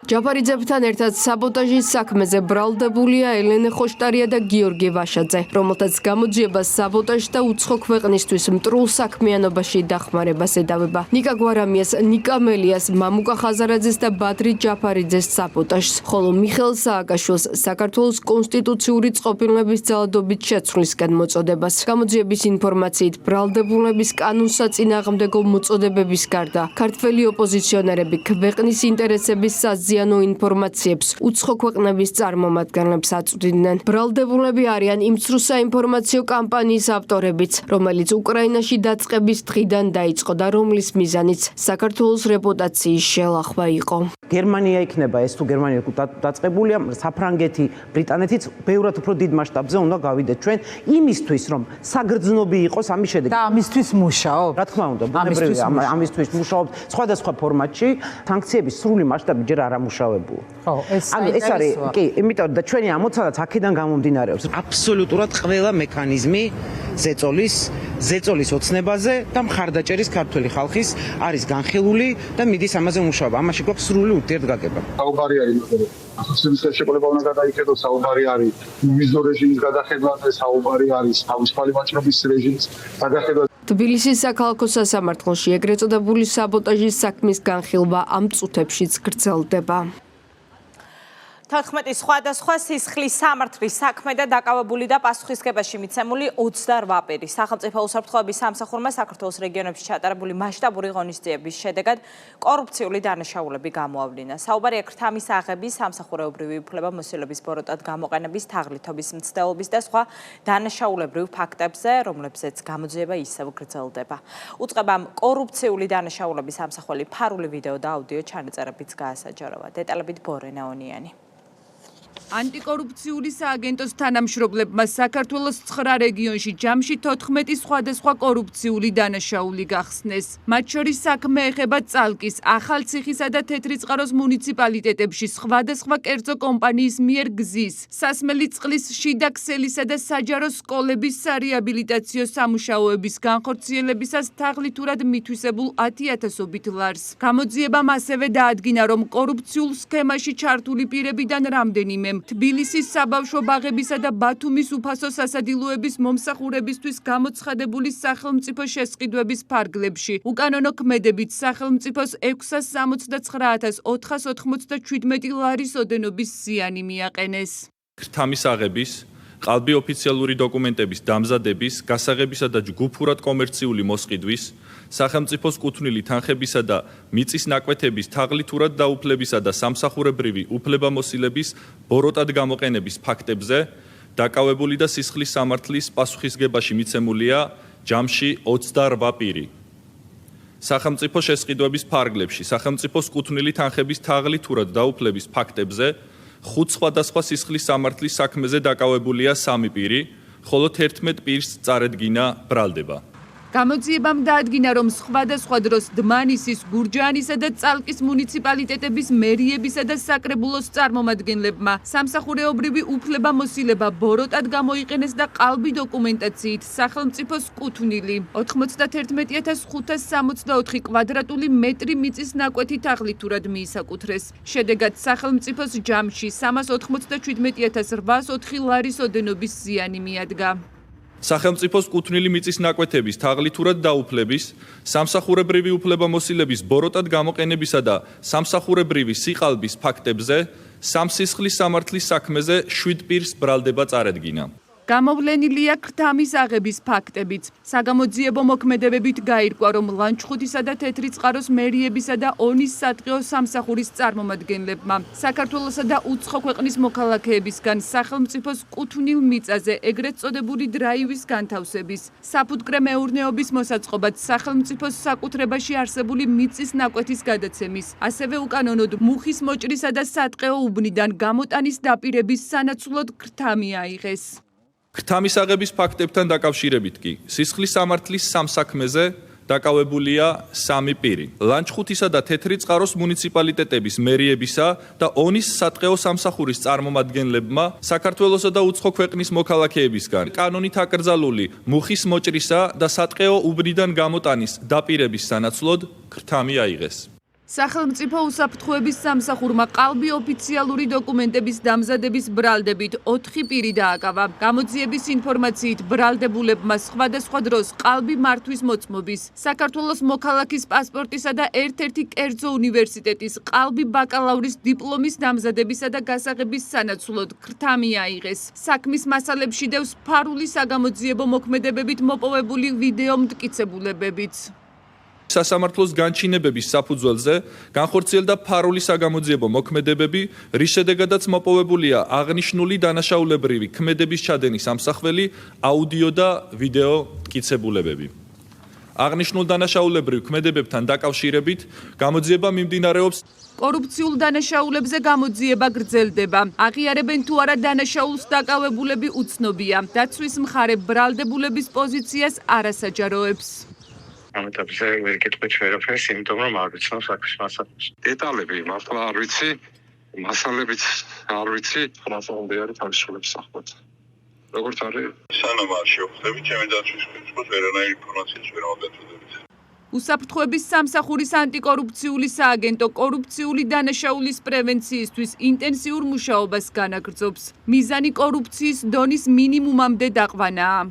ჯაფარიძებთან ერთად საბოტაჟის საქმეზე ბრალდებულია ელენე ხოშტარია და გიორგი ვაშაძე, რომელთაც გამოძიება საბოტაჟს და უცხო ქვეყნისთვის მტრულ საქმიანობაში დახმარებას ედავება. ნიკა გვარამიას, ნიკა მელიას, მამუკა ხაზარაძეს და ბადრი ჯაფარიძეს საბოტაჟს, ხოლო მიხეილ სააკაშვილს საქართველოს კონსტიტუციური წყობილების ძალადობით შეცვლისკენ მოწოდებას. გამოძიების ინფორმაციით ბრალდებულების კანონსაწინააღმდეგო მოწოდებების გარდა, ქართველი ოპოზიციონერები ქვეყნის ინტერესების ზიანო ინფორმაციებს უცხო ქვეყნების წარმომადგენლებს აწვდიდნენ. ბრალდებულები არიან იმ ცრუ საინფორმაციო კამპანიის ავტორებიც, რომელიც უკრაინაში დაწყების დღიდან დაიწყო და რომლის მიზანიც საქართველოს რეპუტაციის შელახვა იყო. გერმანია იქნება ეს თუ გერმანია დაწყებულია, საფრანგეთი, ბრიტანეთიც ბევრად უფრო დიდ მასშტაბზე უნდა გავიდეთ ჩვენ იმისთვის, რომ საგრძნობი იყოს ამის შედეგი. და ამისთვის მუშაობ? რა თქმა უნდა, ბუნებრივია, ამისთვის მუშაობ სხვადასხვა ფორმატში, სანქციების სრული მასშტაბი ჯერ არ ამუშავებულა. ხო, ეს ეს არის, კი, იმიტომ და ჩვენი ამოცანაც აქედან გამომდინარეობს. აბსოლუტურად ყველა მექანიზმი ზეწოლის ოცნებაზე და მხარდაჭერის ქართველი ხალხის არის განხილული და მიდის ამაზე მუშაობა. ამაში გვაქვს სრული ურთიერთგაგება. საუბარი არის ასოციაციის შეყოლება უნდა გადაიქცეს, საუბარი არის ვიზო რეჟიმის გადახედვაზე, საუბარი არის თავისუფალი ვაჭრობის რეჟიმის გადახედვაზე. თბილისის საქალაქო სასამართლოში ეგრეთ წოდებული საბოტაჟის საქმის განხილვა ამ წუთებშიც გრძელდება. 14 სხვადასხვა სისხლის სამართლის საქმე და დაკავებული და პასუხისგებაში მიცემული 28 პირი. სახელმწიფო უსაფრთხოების სამსახურმა საქართველოს რეგიონებში ჩატარებული მასშტაბური ღონისძიების შედეგად კორუფციული დანაშაულები გამოავლინა. საუბარია ქრთამის აღების, სამსახურეობრივი უფლებამოსილების ბოროტად გამოყენების, თაღლითობის მცდელობის და სხვა დანაშაულებრივ ფაქტებზე, რომლებზეც გამოძიება ისევ გრძელდება. უწყებამ კორუფციული დანაშაულების სამსახველი ფარული ვიდეო და აუდიო ჩანაწერებიც გაასაჯაროვა. დეტალებით ბორენა ონიანი. ანტიკორუფციული სააგენტოს თანამშრომლებმა საქართველოს 9 რეგიონში ჯამში 14 სხვადასხვა კორუფციული დანაშაული გახსნეს. მათ შორის საქმე ეხება წალკის, ახალციხისა და თეთრიწყაროს მუნიციპალიტეტებში სხვადასხვა კერძო კომპანიის მიერ გზის, სასმელი წყლის შიდა ქსელისა და საჯარო სკოლების სარეაბილიტაციო სამუშაოების განხორციელებისას თაღლითურად მითვისებულ 10,000-ობით ლარს. გამოძიებამ ასევე დაადგინა, რომ კორუფციულ სქემაში ჩართული პირებიდან რამდენიმე თბილისის საბავშვო ბაღებისა და ბათუმის უფასო სასადილოების მომსახურებისთვის გამოცხადებული სახელმწიფო შესყიდვების ფარგლებში უკანონო ქმედებით სახელმწიფოს 669,497 ლარის ოდენობის ზიანი მიაყენეს. ქრთამის აღების, ყალბი ოფიციალური დოკუმენტების დამზადების, გასაღებისა და ჯგუფურად კომერციული მოსყიდვის, სახელმწიფოს კუთვნილი თანხებისა და მიწის ნაკვეთების თაღლითურად დაუფლებისა და სამსახურებრივი უფლებამოსილების ბოროტად გამოყენების ფაქტებზე დაკავებული და სისხლის სამართლის პასუხისგებაში მიცემულია ჯამში 28 პირი. სახელმწიფო შესყიდვების ფარგლებში სახელმწიფოს კუთვნილი თანხების თაღლითურად დაუფლების ფაქტებზე 5 სხვადასხვა სისხლის სამართლის საქმეზე დაკავებულია 3 პირი, ხოლო 11 პირს წარედგინა ბრალდება. გამოძიებამ დაადგინა, რომ სხვადასხვა დროს დმანისის, გურჯაანისა და წალკის მუნიციპალიტეტების მერიებისა და საკრებულოს წარმომადგენლებმა სამსახურეობრივი უფლებამოსილება ბოროტად გამოიყენეს და ყალბი დოკუმენტაციით სახელმწიფოს კუთვნილი 91,564 კვადრატული მეტრი მიწის ნაკვეთი თაღლითურად მიისაკუთრეს. შედეგად სახელმწიფოს ჯამში 397,804 ლარის ოდენობის ზიანი მიადგა. სახელმწიფოს კუთვნილი მიწის ნაკვეთების თაღლითურად დაუფლების, სამსახურებრივი უფლებამოსილების ბოროტად გამოყენებისა და სამსახურებრივი სიყალბის ფაქტებზე სამსისხლის სამართლის საქმეზე 7 პირს ბრალდება წარედგინა. გამოვლენილია ქრთამის აღების ფაქტებიც. საგამოძიებო მოქმედებებით გაირკვა, რომ ლანჩხუთისა და თეთრიწყაროს მერიებისა და ონის სატყეო სამსახურის წარმომადგენლებმა საქართველოსა და უცხო ქვეყნის მოქალაქეებისგან სახელმწიფოს კუთვნილ მიწაზე ეგრეთ წოდებული დრაივის განთავსების, საფუტკრე მეურნეობის მოსაწყობად სახელმწიფოს საკუთრებაში არსებული მიწის ნაკვეთის გადაცემის, ასევე უკანონოდ მუხის მოჭრისა და სატყეო უბნიდან გამოტანის დაპირების სანაცვლოდ ქრთამი აიღეს. ქრთამის აღების ფაქტებთან დაკავშირებით კი სისხლის სამართლის სამსაქმეზე დაკავებულია 3 პირი. ლანჩხუთისა და თეთრიწყაროს მუნიციპალიტეტების მერიებისა და ონის სატყეო სამსახურის წარმომადგენლებმა საქართველოსა და უცხო ქვეყნის მოქალაქეებისგან კანონით აკრძალული მუხის მოჭრისა და სატყეო უბნიდან გამოტანის დაპირების სანაცვლოდ ქრთამი აიღეს. სახელმწიფო უსაფრთხოების სამსახურმა ყალბი ოფიციალური დოკუმენტების დამზადების ბრალდებით 4 პირი დააკავა. გამოძიების ინფორმაციით ბრალდებულებმა სხვადასხვა დროს ყალბი მართვის მოწმობის, საქართველოს მოქალაქის პასპორტისა და ერთ-ერთი კერძო უნივერსიტეტის ყალბი ბაკალავრის დიპლომის დამზადებისა და გასაღების სანაცვლოდ ქრთამი აიღეს. საქმის მასალებში დევს ფარული საგამოძიებო მოქმედებებით მოპოვებული ვიდეო მტკიცებულებებიც. სასამართლოს განჩინებების საფუძველზე განხორციელდა ფარული საგამოძიებო მოქმედებები, რის შედეგადაც მოპოვებულია აღნიშნული დანაშაულებრივი ქმედების ჩადენის ამსახველი აუდიო და ვიდეო მტკიცებულებები. აღნიშნულ დანაშაულებრივ ქმედებებთან დაკავშირებით გამოძიება მიმდინარეობს. კორუფციულ დანაშაულებზე გამოძიება გრძელდება. აღიარებენ თუ არა დანაშაულს დაკავებულები უცნობია. დაცვის მხარე ბრალდებულების პოზიციას არასაჯაროებს. ამ ეტაპზე ვერ გეტყვით ვერაფერს, იმიტომ რომ არ ვიცნობ საქმის მასალებს. დეტალები მართლა არ ვიცი, მასალებიც არ ვიცი, მასალები არის თავისუფლების სახოთ. როგორც არის? სანამ არ შევხვდები, ჩემი დაცვის პრინციპს ვერანაირ ინფორმაციას ვერ მოგაწოდებით. უსაფრთხოების სამსახურის ანტიკორუფციული სააგენტო კორუფციული დანაშაულის პრევენციისთვის ინტენსიურ მუშაობას განაგრძობს. მიზანი კორუფციის დონის მინიმუმამდე დაყვანაა.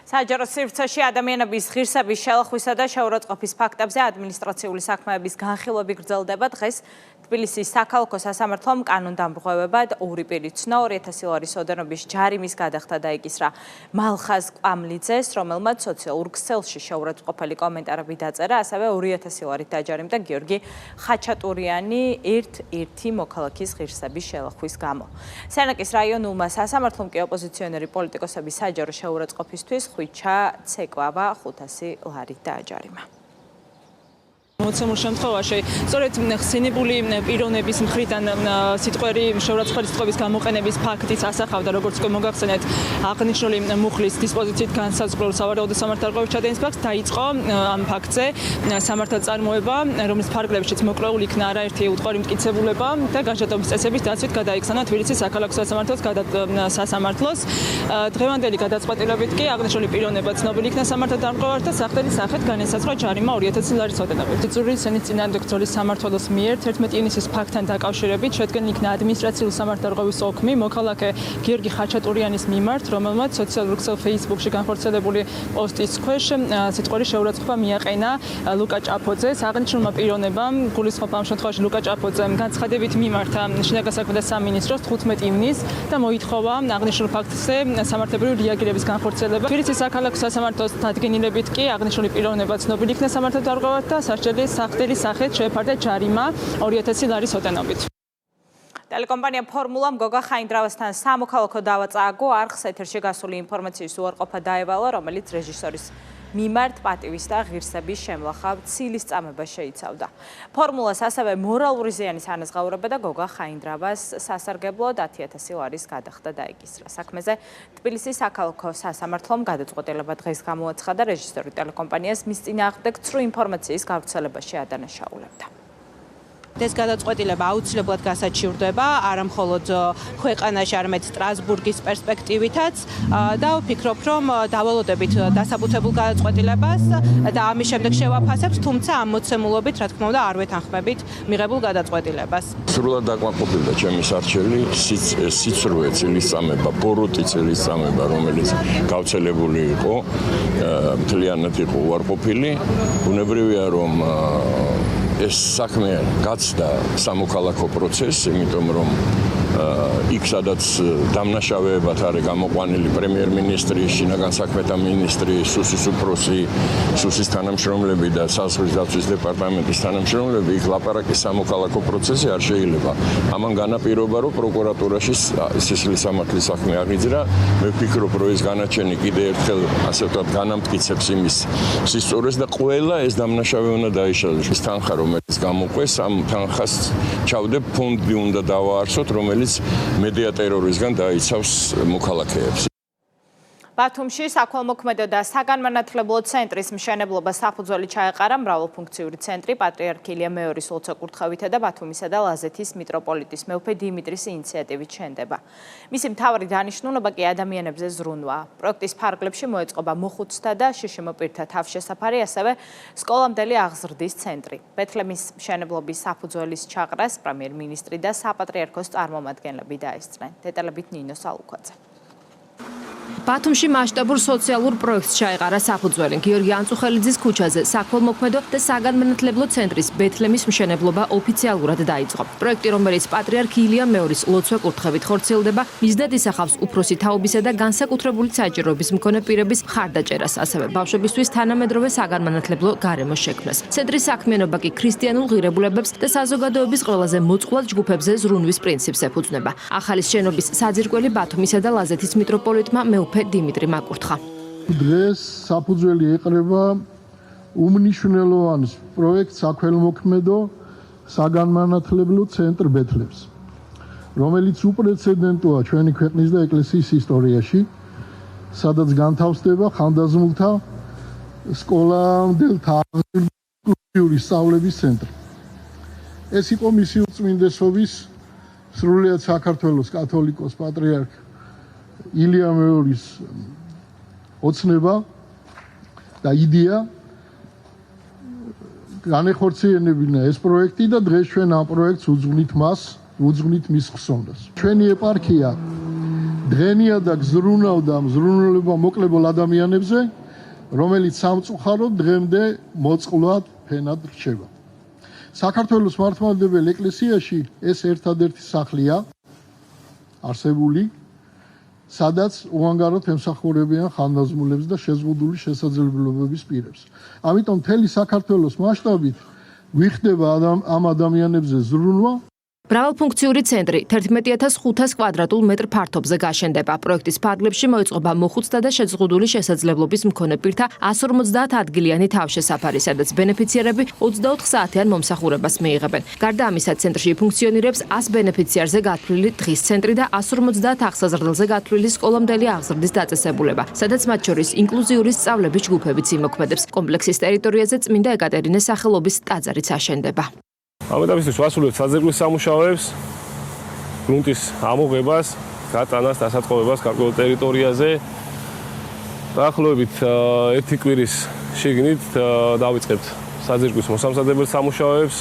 საჯარო სივრცეში ადამიანების ღირსების შელახვისა და შეურაცხყოფის ფაქტებზე ადმინისტრაციული საქმეების განხილვები გრძელდება დღეს თბილისის საქალაქო სასამართლომ კანონდამრღვევებად 2 პირი ცნო 2000 ლარის ოდენობის ჯარიმის გადახდა დაიკისრა მალხაზ კვამლიძეს, რომელმაც სოციალურ ქსელში შეურაცხყოფელი კომენტარები დაწერა, ასევე 2000 ლარით დაჯარიმდა გიორგი ხაჩატურიანი ერთ-ერთი მოქალაქის ღირსების შელახვის გამო. სენაკის რაიონულმა სასამართლომ კი ოპოზიციონერი პოლიტიკოსების საჯარო შეურაცხყოფისთვის ხვიჩა ცეკვავა 500 ლარით დააჯარიმა. მოცემულ შემთხვევაში სწორედ ხსენებული პიროვნების მხრიდან სიტყვერი შეურაცხყოფელი სიტყვების გამოყენების ფაქტიც ასახავდა, როგორც კი მოგახსენეთ, აღნიშნული მუხლის დისპოზიციით განსაზღვრულ სავარაუდო სამართალდამცავების ჩადენის ფაქტს დაიწყო ამ ფაქტზე სამართალწარმოება, რომლის ფარგლებშიც მოკვლეულ იქნა არაერთი უთხარი მტკიცებულება და განჯადობის წესების დაცვით გადაიხსნა თბილისის საქალაქო სასამართლოს. დღევანდელი გადაწყვეტილებით კი აღნიშნული პიროვნება ცნობილი იქნა სამართალდამცავად და სახდენის სახით განესაზღვრა ჯარიმა 2000 ლარის ოდენობით. სენის წინააღმდეგ ბრძოლის სამმართველოს მიერ 11 ივნისის ფაქტთან დაკავშირებით შედგენილი იქნა ადმინისტრაციული სამართალდამცავების ოქმი მოქალაქე გიორგი ხაჩატურიანის მიმართ, რომელმაც სოციალურ ქსელ Facebook-ში განხორციელებული პოსტის ქვეშ სიტყვერი შეურაცხყოფა მიაყენა ლუკა ჭაფოძეს. აღნიშნულმა პიროვნებამ გულისხმობა ამ შემთხვევაში ლუკა ჭაფოძემ განცხადებით მიმართა შინაგან საქმეთა სამინისტროს 15 ივნისს და მოითხოვა აღნიშნულ ფაქტზე სამართლებრივი რეაგირების განხორციელება. თბილისის საქალაქო სასამართლოს დადგენილებით კი აღნიშნული პიროვნება ცნობილი იქნა სამართალდამცავად და სასჯელის სახდენის სახით შეეფარდა ჯარიმა 2000 ლარის ოდენობით. ტელეკომპანია ფორმულამ გოგა ხაინდრავასთან სამოქალაქო დავა წააგო, არხს ეთერში გასული ინფორმაციის უარყოფა დაევალა, რომელიც რეჟისორის მიმართ პატივის და ღირსების შემლახავ ცილის წამება შეიცავდა. ფორმულას ასევე მორალური ზიანის ანაზღაურება და გოგა ხაინდრავას სასარგებლო 10000 ლარის გადახდა დაიკისრა. საქმეზე თბილისის საქალაქო სასამართლომ გადაწყვეტილება დღეს გამოაცხადა, რეჟისორი ტელეკომპანიას მის წინააღმდეგ ცრუ ინფორმაციის გავრცელებაში ადანაშაულებდა. ეს გადაწყვეტილება აუცილებლად გასაჩივრდება არა მხოლოდ ქვეყანაში, არამედ სტრასბურგის პერსპექტივითაც და ვფიქრობ, რომ დავალოდებით დასაბუთებულ გადაწყვეტილებას და ამის შემდეგ შევაფასებთ, თუმცა ამ მოცემულობით, რა თქმა უნდა, არ ვეთანხმებით მიღებულ გადაწყვეტილებას. სრულად დაკმაყოფილდა ჩემი სარჩელი, სიცრუე წილისწამება, ბოროტი წილისწამება, რომელიც გავრცელებული იყო, მთლიანად იყო უარყოფილი. ბუნებრივია, რომ ეს საქმე გაცდა სამოქალაქო პროცესს, იმიტომ რომ იქ სადაც დამნაშავეებად არის გამოყვანილი პრემიერ-მინისტრი, შინაგან საქმეთა მინისტრი, სუსის უფროსი, სუსის თანამშრომლები და საზღვრის დაცვის დეპარტამენტის თანამშრომლები, იქ ლაპარაკი სამოქალაქო პროცესი არ შეიძლება. ამან განაპირობა, რომ პროკურატურაში სისხლის სამართლის საქმე აღიძრა. მე ვფიქრობ, რომ ეს განაჩენი კიდე ერთხელ ასე ვთქვათ განამტკიცებს იმის სისწორეს და ყველა ეს დამნაშავე უნდა დაიშალოს. ეს თანხა, რომელიც გამოყვეს, ამ თანხას ჩავდებ ფონდი უნდა დავაარსოთ, რომელიც მედია ტერორიზმგან დაიცავს მოქალაქეებს. ბათუმში საქველმოქმედო და საგანმანათლებლო ცენტრის მშენებლობა საფუძველი ჩაეყარა მრავალფუნქციური ცენტრი პატრიარქ ილია მეორის ლოცვა-კურთხევითა და ბათუმისა და ლაზეთის მიტროპოლიტის მეუფე დიმიტრის ინიციატივით შენდება. მისი მთავარი დანიშნულება კი ადამიანებზე ზრუნვაა. პროექტის ფარგლებში მოეწყობა მოხუცთა და შიშიმო პირთა თავშესაფარი, ასევე სკოლამდელი აღზრდის ცენტრი. ბეთლემის მშენებლობის საფუძველის ჩაყრას პრემიერ-მინისტრი და საპატრიარქოს წარმომადგენლები დაესწრნენ. დეტალებით ნინო სალუქვაძე. ბათუმში მასშტაბურ სოციალურ პროექტს ჩაეყარა საფუძველი. გიორგი ანწუხელიძის ქუჩაზე საქველმოქმედო და საგანმანათლებლო ცენტრის ბეთლემის მშენებლობა ოფიციალურად დაიწყო. პროექტი, რომელიც პატრიარქ ილია მეორის ლოცვა-კურთხევით ხორციელდება, მიზნად ისახავს უფროსი თაობისა და განსაკუთრებული საჭიროების მქონე პირების მხარდაჭერას, ასევე ბავშვებისთვის თანამედროვე საგანმანათლებლო გარემოს შექმნას. ცენტრის საქმიანობა კი ქრისტიანულ ღირებულებებს და საზოგადოების ყველაზე მოწყვლად ჯგუფებზე ზრუნვის პრინციპს ეფუძნება. ახალი შენობის საძირკველი ბათუმისა და ლაზეთის მიტროპოლიტმა მეუფე დიმიტრი მაკურთხა. დღეს საფუძველი ეყრება უმნიშვნელოვანეს პროექტ საქველმოქმედო საგანმანათლებლო ცენტრ ბეთლემს, რომელიც უპრეცედენტოა ჩვენი ქვეყნის და ეკლესიის ისტორიაში, სადაც განთავსდება ხანდაზმულთა სკოლამდელთა ინკლუზიური სწავლების ცენტრი. ეს იყო მისი უწმინდესობის სრულიად საქართველოს კათოლიკოს პატრიარქ ილია მეორის ოცნება და იდეა განეხორციელებინა ეს პროექტი და დღეს ჩვენ ამ პროექტს უძღვნით მის ხსოვნას. ჩვენი ეპარქია დღენიად გზრუნავდა მზრუნველობა მოკლებულ ადამიანებზე, რომელიც სამწუხაროდ დღემდე მოწყვლად ფენად რჩება. საქართველოს მართლმადიდებელი ეკლესიაში ეს ერთადერთი სახლია არსებული, სადაც უანგაროდ ემსახურებიან ხანდაზმულებს და შეზღუდული შესაძლებლობების პირებს. ამიტომ მთელი საქართველოს მასშტაბით გვიხდება ამ ადამიანებზე ზრუნვა. მრავალფუნქციური ცენტრი 11500 კვადრატულ მეტრ ფართობზე გაშენდება. პროექტის ფარგლებში მოიწყობა მოხუცთა და შეზღუდული შესაძლებლობის მქონე პირთა 150 ადგილიანი თავშესაფარი, სადაც ბენეფიციერები 24 საათიან მომსახურებას მიიღებენ. გარდა ამისა, ცენტრში ფუნქციონირებს 100 ბენეფიციარზე გათვლილი დღის ცენტრი და 150 აღსაზრდელზე გათვლილი სკოლამდელი აღზრდის დაწესებულება, სადაც მათ შორის ინკლუზიური სწავლების ჯგუფებიც იმოქმედებს. კომპლექსის ტერიტორიაზე წმინდა ეკატერინეს სახელობის ტაძარიც აშენდება. ამ ეტაპისთვის ვასრულებთ საძირკვლის სამუშაოებს, გრუნტის ამოღებას, გატანას, დასატყობებას გარკვეულ ტერიტორიაზე. დაახლოებით 1 კვირის შიგნით დავიწყებთ საძირკვის მოსამზადებელ სამუშაოებს,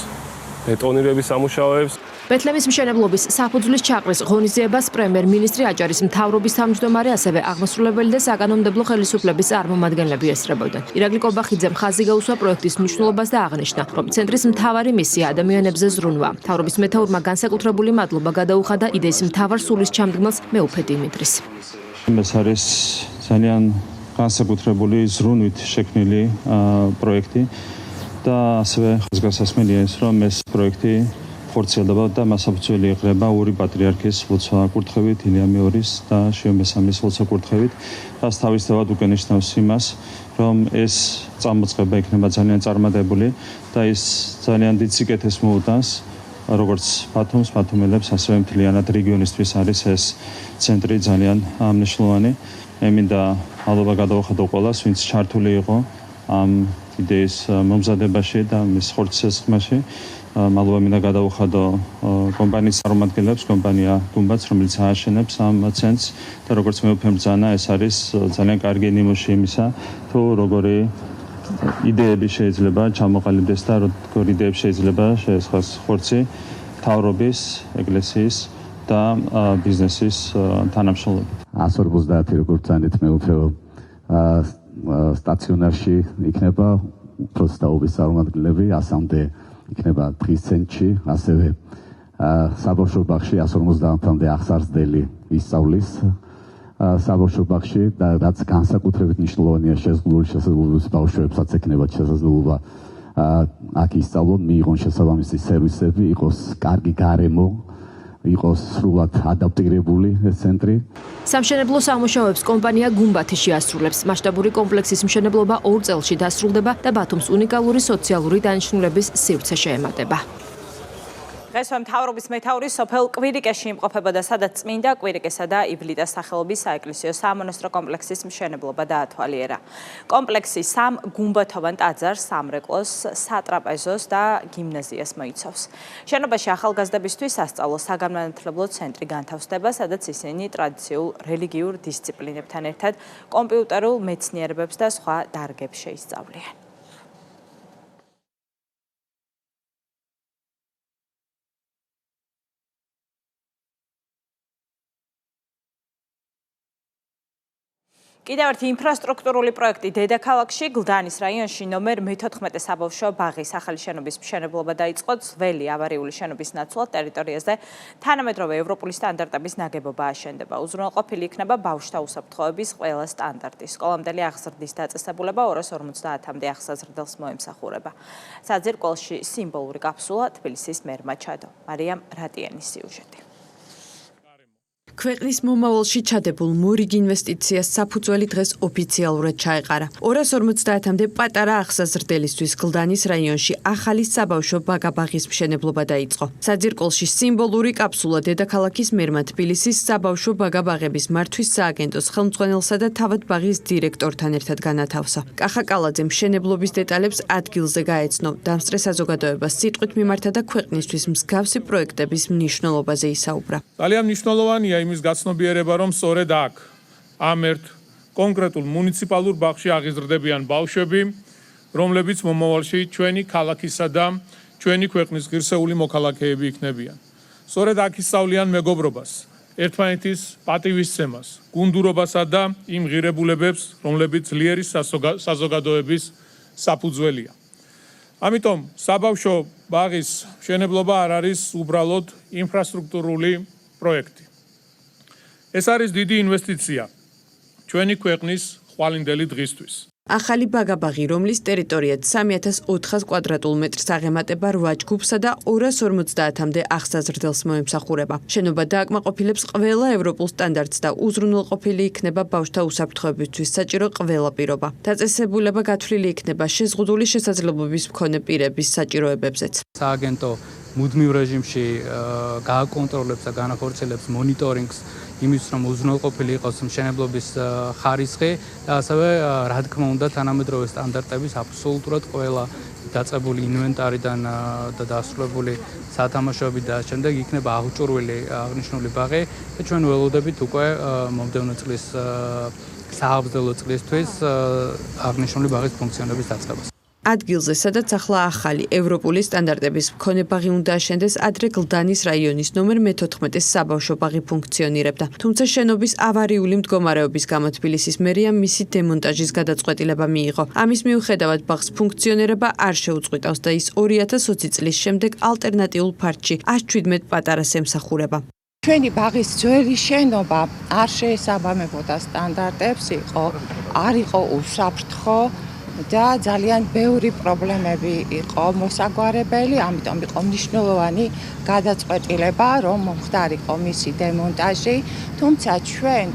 ბეტონირების სამუშაოებს. ბეთლემის მშენებლობის საფუძვლის ჩაყრის ღონისძიებას პრემიერ-მინისტრი აჭარის მთავრობის თავმჯდომარე, ასევე აღმასრულებელი და საკანონმდებლო ხელისუფლების წარმომადგენლები ესწრებოდნენ. ირაკლი კობახიძემ ხაზი გაუსვა პროექტის მნიშვნელობას და აღნიშნა, რომ ცენტრის მთავარი მისია ადამიანებზე ზრუნვა. მთავრობის მეთაურმა განსაკუთრებული მადლობა გადაუხადა იდეის მთავარ სულისჩამდგმელს მეუფე დიმიტრის. ეს არის ძალიან განსაკუთრებული ზრუნვით შექმნილი პროექტი და ასევე ხაზგასასმელია ის, რომ ეს პროექტი ხორციელდება და მასაფუძველი ეყრება ორი პატრიარქის ლოცვა კურთხევით, ილია მეორის და შიო მესამის ლოცვა კურთხევით, რაც თავისთავად უკენიშნავს იმას, რომ ეს წამოწყება იქნება ძალიან წარმატებული და ის ძალიან დიდ სიკეთეს მოუტანს როგორც ბათუმს, ბათუმელებს, ასევე მთლიანად რეგიონისთვის არის ეს ცენტრი ძალიან მნიშვნელოვანი. მე მინდა მადლობა გადავუხადო ყველას, ვინც ჩართული იყო ამ იდეის მომზადებაში და მის ხორციელსხმაში. მადლობა მინდა გადაუხადო კომპანიის წარმომადგენლებს, კომპანია გუმბათს, რომელიც ააშენებს ამ ცენტრს და როგორც მეუფე ბრძანა, ეს არის ძალიან კარგი ნიმუში იმისა, თუ როგორი იდეები შეიძლება ჩამოყალიბდეს და როგორი იდეები შეიძლება შეესხოს ხორცი მთავრობის, ეკლესიის და ბიზნესის თანამშრომლობით. 150 როგორც ძანეთ მეუფეო სტაციონარში იქნება უпроსტ თაობის წარმომადგენლები, 100-მდე იქნება დღის ცენტრში, ასევე საბავშვო ბაღში 150-მდე აღსარდელი ისწავლის საბავშვო ბაღში და რაც განსაკუთრებით მნიშვნელოვანია შეზღუდული შესაძლებლობის ბავშვებსაც ექნება შესაძლებლობა აქ ისწავლონ, მიიღონ შესაბამისი სერვისები, იყოს კარგი გარემო, იყოს სრულად ადაპტირებული ეს ცენტრი. სამშენებლო სამუშაოებს კომპანია გუმბათი შეასრულებს. მასშტაბური კომპლექსის მშენებლობა 2 წელში დასრულდება და ბათუმს უნიკალური სოციალური დანიშნულების სივრცე შეემატება. დღესვე მთავრობის მეთაური სოფელ კვირიკეში იმყოფებოდა, სადაც წმინდა კვირიკესა და ივლიტას სახელობის საეკლესიო სამონასტრო კომპლექსის მშენებლობა დაათვალიერა. კომპლექსი 3 გუმბათოვან ტაძარს, სამრეკლოს, სატრაპეზოს და გიმნაზიას მოიცავს. შენობაში ახალგაზრდებისთვის სასწავლო საგანმანათლებლო ცენტრი განთავსდება, სადაც ისინი ტრადიციულ რელიგიურ დისციპლინებთან ერთად კომპიუტერულ მეცნიერებებს და სხვა დარგებს შეისწავლიან. კიდევ ერთი ინფრასტრუქტურული პროექტი დედაქალაქში გლდანის რაიონში ნომერ 14 საბავშვო ბაღის ახალი შენობის მშენებლობა დაიწყო ძველი ავარიული შენობის ნაცვლად ტერიტორიაზე თანამედროვე ევროპული სტანდარტების ნაგებობა აშენდება. უზრუნველყოფილი იქნება ბავშვთა უსაფრთხოების ყველა სტანდარტი. სკოლამდელი აღზრდის დაწესებულება 250-მდე აღსაზრდელს მოემსახურება. საძირკველში სიმბოლური კაფსულა თბილისის მერმა ჩადო. მარიამ რატიანის სიუჟეტი. ქვეყნის მომავალში ჩადებულ მორიგ ინვესტიციას საფუძველი დღეს ოფიციალურად ჩაეყარა. 250-მდე პატარა აღსაზრდელისთვის გლდანის რაიონში ახალი საბავშვო ბაღის მშენებლობა დაიწყო. საძირკველში სიმბოლური კაფსულა დედაქალაქის მერმა თბილისის საბავშვო ბაღების მართვის სააგენტოს ხელმძღვანელსა და თავად ბაღის დირექტორთან ერთად განათავსა. კახა კალაძემ მშენებლობის დეტალებს ადგილზე გაეცნო. დამსწრე საზოგადოებას სიტყვით მიმართა და ქვეყნისთვის მსგავსი პროექტების მნიშვნელობაზე ისაუბრა. ძალიან მნიშვნელოვანია იმის გაცნობიერება, რომ სწორედ აქ ამ ერთ კონკრეტულ მუნიციპალურ ბაღში აღიზრდებიან ბავშვები, რომლებიც მომავალში ჩვენი ქალაქისა და ჩვენი ქვეყნის ღირსეული მოქალაქეები იქნებიან. სწორედ აქ ისწავლიან მეგობრობას, ერთმანეთის პატივისცემას, გუნდურობასა და იმ ღირებულებებს, რომლებიც ძლიერი საზოგადოების საფუძველია. ამიტომ საბავშვო ბაღის მშენებლობა არ არის უბრალოდ ინფრასტრუქტურული პროექტი. ეს არის დიდი ინვესტიცია ჩვენი ქვეყნის ხვალინდელი დღისთვის. ახალი ბაგაბაღი, რომლის ტერიტორიად 3400 კვადრატულ მეტრს აღემატება 8 ჯგუფსა და 250-მდე აღსაზრდელს მოემსახურება. შენობა დააკმაყოფილებს ყველა ევროპულ სტანდარტს და უზრუნველყოფილი იქნება ბავშვთა უსაფრთხოებისთვის საჭირო ყველა პირობა. დაწესებულება გათვლილი იქნება შეზღუდული შესაძლებლობების მქონე პირების საჭიროებებზეც. სააგენტო მუდმივ რეჟიმში გააკონტროლებს და განახორციელებს მონიტორინგს იმის რომ უზრუნველყოფილი იყოს მშენებლობის ხარისხი და ასევე რა თქმა უნდა თანამედროვე სტანდარტების აბსოლუტურად ყველა დაწყებული ინვენტარიდან და დასრულებული სათამაშოები და შემდეგ იქნება აღჭურვილი აღნიშნული ბაღი და ჩვენ ველოდებით უკვე მომდევნო წლის საავზელო წლისთვის აღნიშნული ბაღის ფუნქციონირების დაწყებას. ადგილზე, სადაც ახლა ახალი ევროპული სტანდარტების მქონე ბაღი უნდა აშენდეს, ადრე გლდანის რაიონის ნომერ მე-14 საბავშვო ბაღი ფუნქციონირებდა. თუმცა შენობის ავარიული მდგომარეობის გამო თბილისის მერიამ მისი დემონტაჟის გადაწყვეტილება მიიღო. ამის მიუხედავად ბაღს ფუნქციონირება არ შეუწყვიტავს და ის 2020 წლის შემდეგ ალტერნატიულ ფარჩში 117 პატარას ემსახურება. ჩვენი ბაღის ძველი შენობა არ შეესაბამებოდა სტანდარტებს, არ იყო უსაფრთხო და ძალიან ბევრი პრობლემები იყო მოსაგვარებელი, ამიტომ იყო მნიშვნელოვანი გადაწყვეტილება, რომ მომხდარიყო მისი დემონტაჟი, თუმცა ჩვენ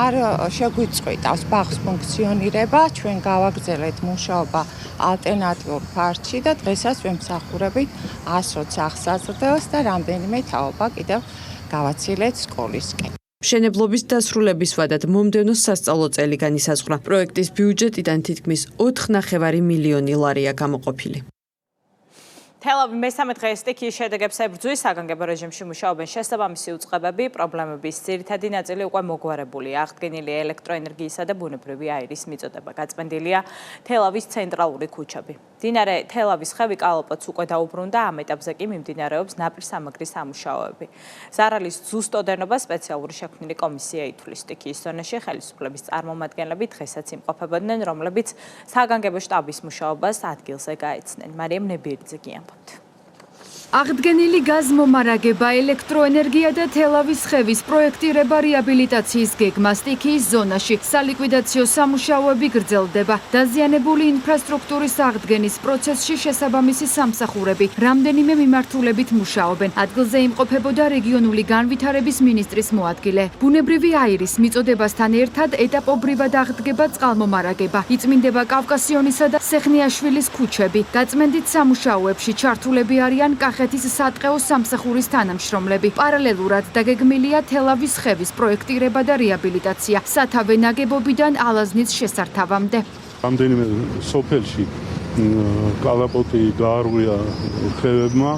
არ შეგვიწყვიტავს ბაღს ფუნქციონირება, ჩვენ გავაგრძელებთ მუშაობა ალტერნატიულ ფარჩში და დღესაც ვემსახურებით 120 აღსაზრდელს და რამდენიმე თაობა კიდევ გავაცილეთ სკოლისკენ. მშენებლობის დასრულების ვადად მომდევნო სასწავლო წელი განისაზღვრა. პროექტის ბიუჯეტიდან თითქმის 4,5 მილიონი ლარია გამოყოფილი. თელავი მესამე დღე სტიქიის შედეგებს ებრძვის საგანგებო რეჟიმში მუშაობენ შესაბამისი უწყებები, პრობლემების ძირითადი ნაწილი უკვე მოგვარებულია. აღდგენილია ელექტროენერგიისა და ბუნებრივი აირის მიწოდება. გაწმენდილია თელავის ცენტრალური ქუჩები. მდინარე თელავის ხევი კალაპოტს უკვე დაუბრუნდა, ამ ეტაპზე კი მიმდინარეობს ნაპირსამაგრის სამუშაოები. ზარალის ზუსტოდენობა სპეციალური შექმნილი კომისია ითვლის. სტიქიის ზონაში ხელისუფლების წარმომადგენლები დღესაც იმყოფებოდნენ, რომლებიც საგანგებო შტაბის მუშაობას ადგილზე გაეცნენ. მარიამ ნებიერიძე გიამბ. აღდგენილი გაზმომარაგება, ელექტროენერგია და თელავის ხევის პროექტირება, რეაბილიტაციის გეგმა სტიქიის ზონაში, სალიკვიდაციო სამუშაოები გრძელდება. დაზიანებული ინფრასტრუქტურის აღდგენის პროცესში შესაბამისი სამსახურები რამდენიმე მიმართულებით მუშაობენ. ადგილზე იმყოფებოდა რეგიონული განვითარების მინისტრის მოადგილე. ბუნებრივი აირის მიწოდებასთან ერთად ეტაპობრივად აღდგება წყალმომარაგება. იწმინდება კავკასიონისა და სეხნიაშვილის ქუჩები. გაწმენდით სამუშაოებში ჩართულები არიან კახეთის სატყეო სამსახურის თანამშრომლები. პარალელურად დაგეგმილია თელავის ხევის პროექტირება და რეაბილიტაცია სათავე ნაგებობიდან ალაზნის შესართავამდე. რამდენიმე სოფელში კალაპოტი გაარღვია ხევებმა,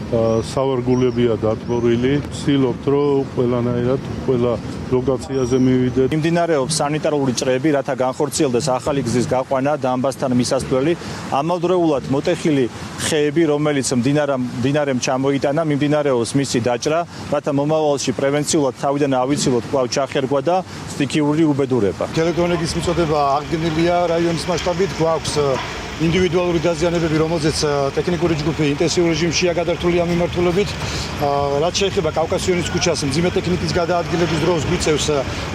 სავარგულებია დატბორილი. ვცდილობთ, რომ ყველანაირად ყველა ლოკაციაზე მივიდეთ. მიმდინარეობს სანიტარული ჭრები, რათა განხორციელდეს ახალი გზის გაყვანა დამბასთან მისასვლელი. ამავდროულად მოტეხილი ხეები, რომელიც მდინარემ ჩამოიტანა, მიმდინარეობს მისი დაჭრა, რათა მომავალში პრევენციულად თავიდან ავიცილოთ კვლავ ჩახერგვა და სტიქიური უბედურება. ელექტროენერგიის მიწოდება აღდგენილია რაიონის მასშტაბით, გვაქვს ინდივიდუალური დაზიანებები, რომელზეც ტექნიკური ჯგუფი ინტენსიურ რეჟიმშია გადართული ამ მიმართულებით. რაც შეეხება კავკასიონის ქუჩას, მძიმე ტექნიკის გადაადგილების დროს გვიწევს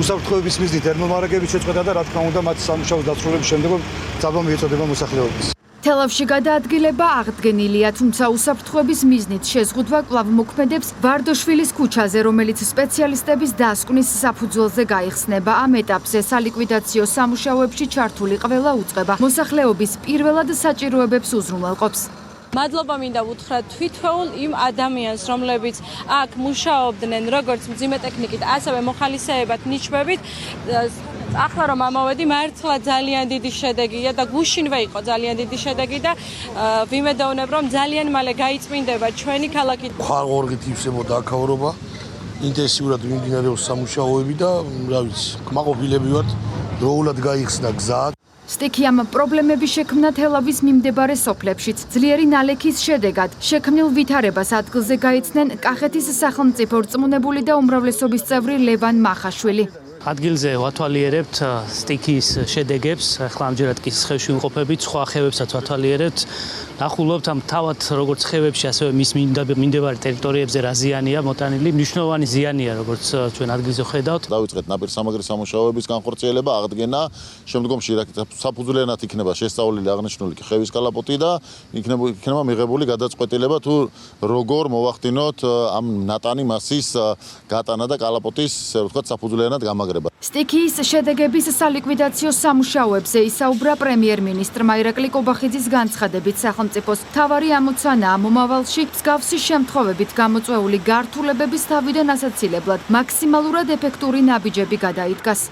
უსაფრთხოების მიზნით ερμომარაგების შეწყვეტა და რა თქმა უნდა მათ სამუშაოს დასრულების შემდეგ წაბო მიეწოდება მოსახლეობის. თელავში გადაადგილება აღდგენილია, თუმცა უსაფრთხოების მიზნით შეზღუდვა კვლავ მოქმედებს ვარდოშვილის ქუჩაზე, რომელიც სპეციალისტების დასკვნის საფუძველზე გაიხსნება. ამ ეტაპზე სალიკვიდაციო სამუშაოებში ჩართული ყველა უწყება მოსახლეობის პირველად საჭიროებებს უზრუნველყოფს. მადლობა მინდა უთხრათ თვითონ იმ ადამიანს, რომლებიც აქ მუშაობდნენ როგორც მძიმე ტექნიკით, ასევე მოხალისეებად ნიჩბებით. ახლა რომ ამოვედი, მართლა ძალიან დიდი შედეგია და გუშინვე იყო ძალიან დიდი შედეგი და ვიმედოვნებ, რომ ძალიან მალე გაიწმინდება ჩვენი ქალაქი. ხარღორღით ივსებოდა აქაურობა, ინტენსიურად მიმდინარეობს სამუშაოები და რა ვიცი, კმაყოფილები ვართ, დროულად გაიხსნა გზა. სტიქიამ პრობლემები შექმნა თელავის მიმდებარე სოფლებშიც. ძლიერი ნალექის შედეგად შექმნილ ვითარებას ადგილზე გაეცნენ კახეთის სახელმწიფო რწმუნებული და უმრავლესობის წევრი ლევან მახაშვილი. ადგილზე ვათვალიერებთ სტიქიის შედეგებს, ახლა ამჯერად კი ხევში ვიმყოფებით, სხვა ხევებსაც ვათვალიერებთ. ახულობთ ამ თავად როგორც ხევებში, ასევე მის მიმდებარე ტერიტორიებზე რა ზიანია მოტანილი, მნიშვნელოვანი ზიანია, როგორც ჩვენ ადგილზე ხედავთ. დავიწყეთ ნაპირსამაგრის სამუშაოების განხორციელება, აღდგენა, შემდგომში საფუძვლიანად იქნება შესწავლილი აღნიშნული ხევის კალაპოტი და იქნება მიღებული გადაწყვეტილება თუ როგორ მოვახდინოთ ამ ნატანი მასის გატანა და კალაპოტის, ასე ვთქვათ, საფუძვლიანად გამაგრება. სტიქიის შედეგების სალიკვიდაციო სამუშაოებზე ისაუბრა პრემიერ-მინისტრმა ირაკლი კობახიძის განცხადებით, სახელმწიფოს მთავარი ამოცანაა მომავალში მსგავსი შემთხვევებით გამოწვეული გართულებების თავიდან ასაცილებლად მაქსიმალურად ეფექტური ნაბიჯები გადაიდგას.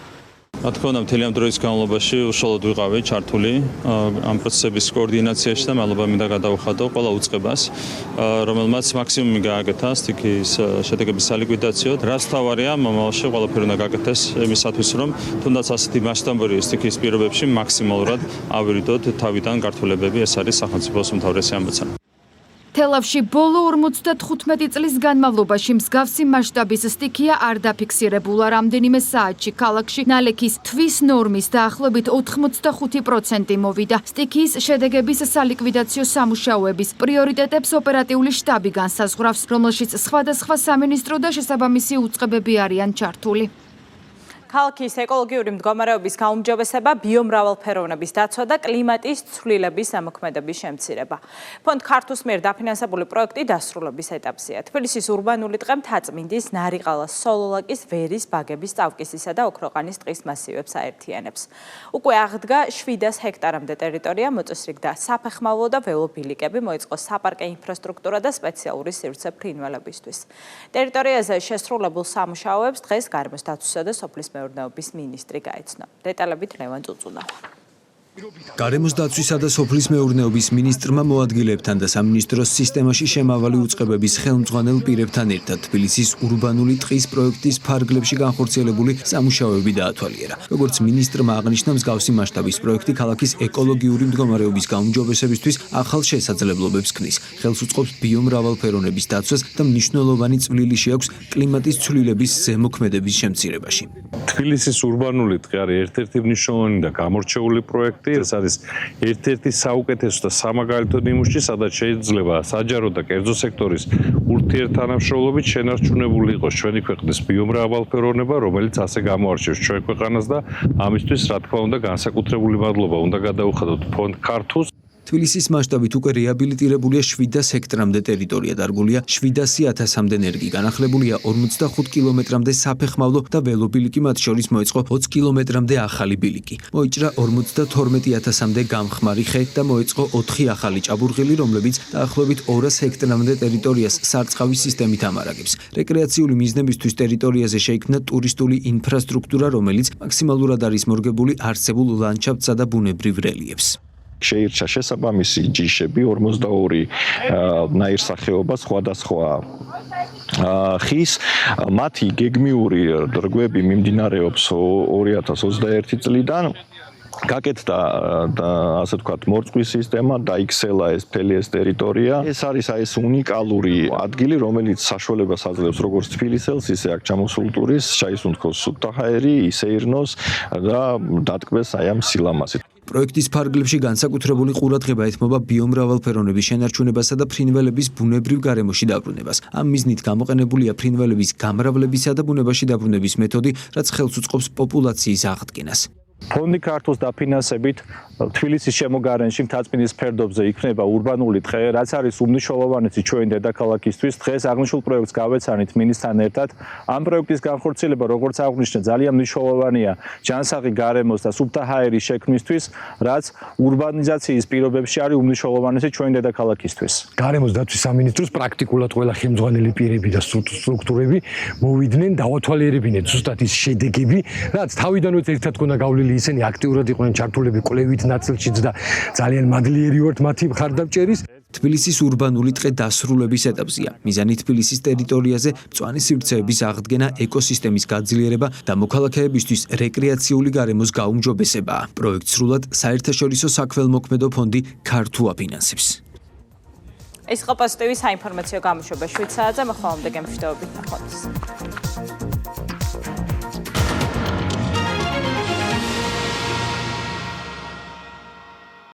რა თქმა უნდა, მთელი ამ დროის განმავლობაში უშუალოდ ვიყავი ჩართული ამ პროცესების კოორდინაციაში და მადლობა მინდა გადავხადო ყველა უწყებას, რომელმაც მაქსიმუმი გააკეთა სტიქიის შედეგების სალიკვიდაციოდ. რაც თავარია, მომავალში ყველაფერი უნდა გააკეთეს იმისათვის, რომ თუნდაც ასეთი მასშტაბური სტიქიის პირობებში მაქსიმალურად ავირიდოთ თავიდან გართულებები. ეს არის სახელმწიფოს უმთავრესი ამოცანა. თელავში ბოლო 55 წლის განმავლობაში მსგავსი მასშტაბის სტიქია არ დაფიქსირებულა. რამდენიმე საათში ქალაქში ნალექის თვის ნორმის დაახლოებით 85% მოვიდა. სტიქიის შედეგების სალიკვიდაციო სამუშაოების პრიორიტეტებს ოპერატიული შტაბი განსაზღვრავს, რომელშიც სხვადასხვა სამინისტრო და შესაბამისი უწყებები არიან ჩართული. ქალაქის ეკოლოგიური მდგომარეობის გაუმჯობესება, ბიომრავალფეროვნების დაცვა და კლიმატის ცვლილების ამოქმედების შემცირება. ფონდ ქართუს მიერ დაფინანსებული პროექტი დასრულების ეტაპზეა. თბილისის ურბანული ტყე მთაწმინდის, ნარიყალას, სოლოლაკის, ვერის, ბაგების, წავკისისა და ოქროყანის ტყის მასივებს აერთიანებს. უკვე აღდგა 700 ჰექტარამდე ტერიტორია, მოწესრიგდა საფეხმავლო და ველობილიკები, მოიწყო საპარკე ინფრასტრუქტურა და სპეციალური სივრცე ფრინველებისთვის. ტერიტორიაზე შესრულებულ სამუშაოებს დღეს გარემოს დაცვისა და სოფლის მეურნეობის მინისტრი გაიცნო. დეტალებით ლევან წუწუნავა. გარემოს დაცვისა და სოფლის მეურნეობის მინისტრმა მოადგილებთან და სამინისტროს სისტემაში შემავალი უწყებების ხელმძღვანელ პირებთან ერთად თბილისის ურბანული ტყის პროექტის ფარგლებში განხორციელებული სამუშაოები დაათვალიერა. როგორც მინისტრმა აღნიშნა, მსგავსი მასშტაბის პროექტი ქალაქის ეკოლოგიური მდგომარეობის გაუმჯობესებისთვის ახალ შესაძლებლობებს ქმნის. ხელს უწყობს ბიომრავალფეროვნების დაცვას და მნიშვნელოვანი წვლილი შეაქვს კლიმატის ცვლილების ზემოქმედების შემცირებაში. თბილისის ურბანული ტყე არის ერთ-ერთი მნიშვნელოვანი და გამორჩეული პროექტი. ეს არის ერთ-ერთი საუკეთესო და სამაგალითო ნიმუში, სადაც შეიძლება საჯარო და კერძო სექტორის ურთიერთთანამშრომლობით შენარჩუნებული იყოს ჩვენი ქვეყნის ბიომრავალფეროვნება, რომელიც ასე გამოარჩევს ჩვენ ქვეყანას და ამისთვის, რა თქმა უნდა, განსაკუთრებული მადლობა უნდა გადაუხადოთ ფონდ ქართუს. თბილისის მასშტაბით უკვე რეაბილიტირებულია 700 ჰექტრამდე ტერიტორია, დარგულია 700.000-მდე ნერგი, განახლებულია 45 კილომეტრამდე საფეხმავლო და ველობილიკი, მათ შორის მოეწყო 20 კილომეტრამდე ახალი ბილიკი. მოიჭრა 52.000-მდე გამხმარი ხე და მოეწყო 4 ახალი ჭაბურღილი, რომლებიც დაახლოებით 200 ჰექტრამდე ტერიტორიას სარწყავის სისტემით ამარაგებს. რეკრეაციული მიზნებისთვის ტერიტორიაზე შეიქმნა ტურისტული ინფრასტრუქტურა, რომელიც მაქსიმალურად არის მორგებული არსებულ ლანდშაფტსა და ბუნებრივ რელიეფს. შეირჩა შესაბამისი ჯიშები 42 ნაირსახეობა სხვადასხვა ხის. მათი გეგმიური რგვები მიმდინარეობს 2021 წლიდან. გაკეთდა ასე ვთქვათ მორწყვის სისტემა, დაიქცელა ეს მთელი ეს ტერიტორია. ეს არის ეს უნიკალური ადგილი, რომელიც საშუალებას აძლევს როგორც თბილისელს, ისე აქ ჩამოსულ ტურისტს, ჩაისუნთქოს სუფთაჰაერი, ისეირნოს და დატკბეს აი ამ სილამაზით. პროექტის ფარგლებში განსაკუთრებული ყურადღება ეთმობა ბიომრავალფეროვნების შენარჩუნებასა და ფრინველების ბუნებრივ გარემოში დაბრუნებას. ამ მიზნით გამოყენებულია ფრინველების გამრავლებისა და ბუნებაში დაბრუნების მეთოდი, რაც ხელს უწყობს პოპულაციის აღდგენას. ფონდი ქართუს დაფინანსებით თბილისის შემოგარენში მთაწმინდის ფერდობზე იქნება ურბანული ტყე, რაც არის უმნიშვნელოვანესი ჩვენი დედაქალაქისთვის. დღეს აღნიშნულ პროექტს გავეცანით მინისტრთან ერთად. ამ პროექტის განხორციელება, როგორც აღნიშნე, ძალიან მნიშვნელოვანია ჯანსაღი გარემოს და სუფთაჰაერის შექმნისთვის, რაც ურბანიზაციის პირობებში არის უმნიშვნელოვანესი ჩვენი დედაქალაქისთვის. გარემოს დაცვის სამინისტროს პრაქტიკულად ყველა ხელმძღვანელი პირები და სტრუქტურები მოვიდნენ, დაათვალიერებინეთ ზუსტად ის შედეგები, რაც თავიდანვე ერთად ქონდა გავლილი. ისინი აქტიურად იყვნენ ჩართულები კვლევით ნაწილშიც და ძალიან მადლიერი ვართ მათი მხარდამჭერის. თბილისის ურბანული ტყე დასრულების ეტაპზეა. მიზანი თბილისის ტერიტორიაზე მწვანე სივრცეების აღდგენა, ეკოსისტემის გაძლიერება და მოქალაქეებისთვის რეკრეაციული გარემოს გაუმჯობესებაა. პროექტს სრულად საერთაშორისო საქველმოქმედო ფონდი ქართუ აფინანსებს. ეს იყო პოზიტივის საინფორმაციო გამოშვება 7 საათზე, მოხალამდე გემშვიდობებით ნახვამდის.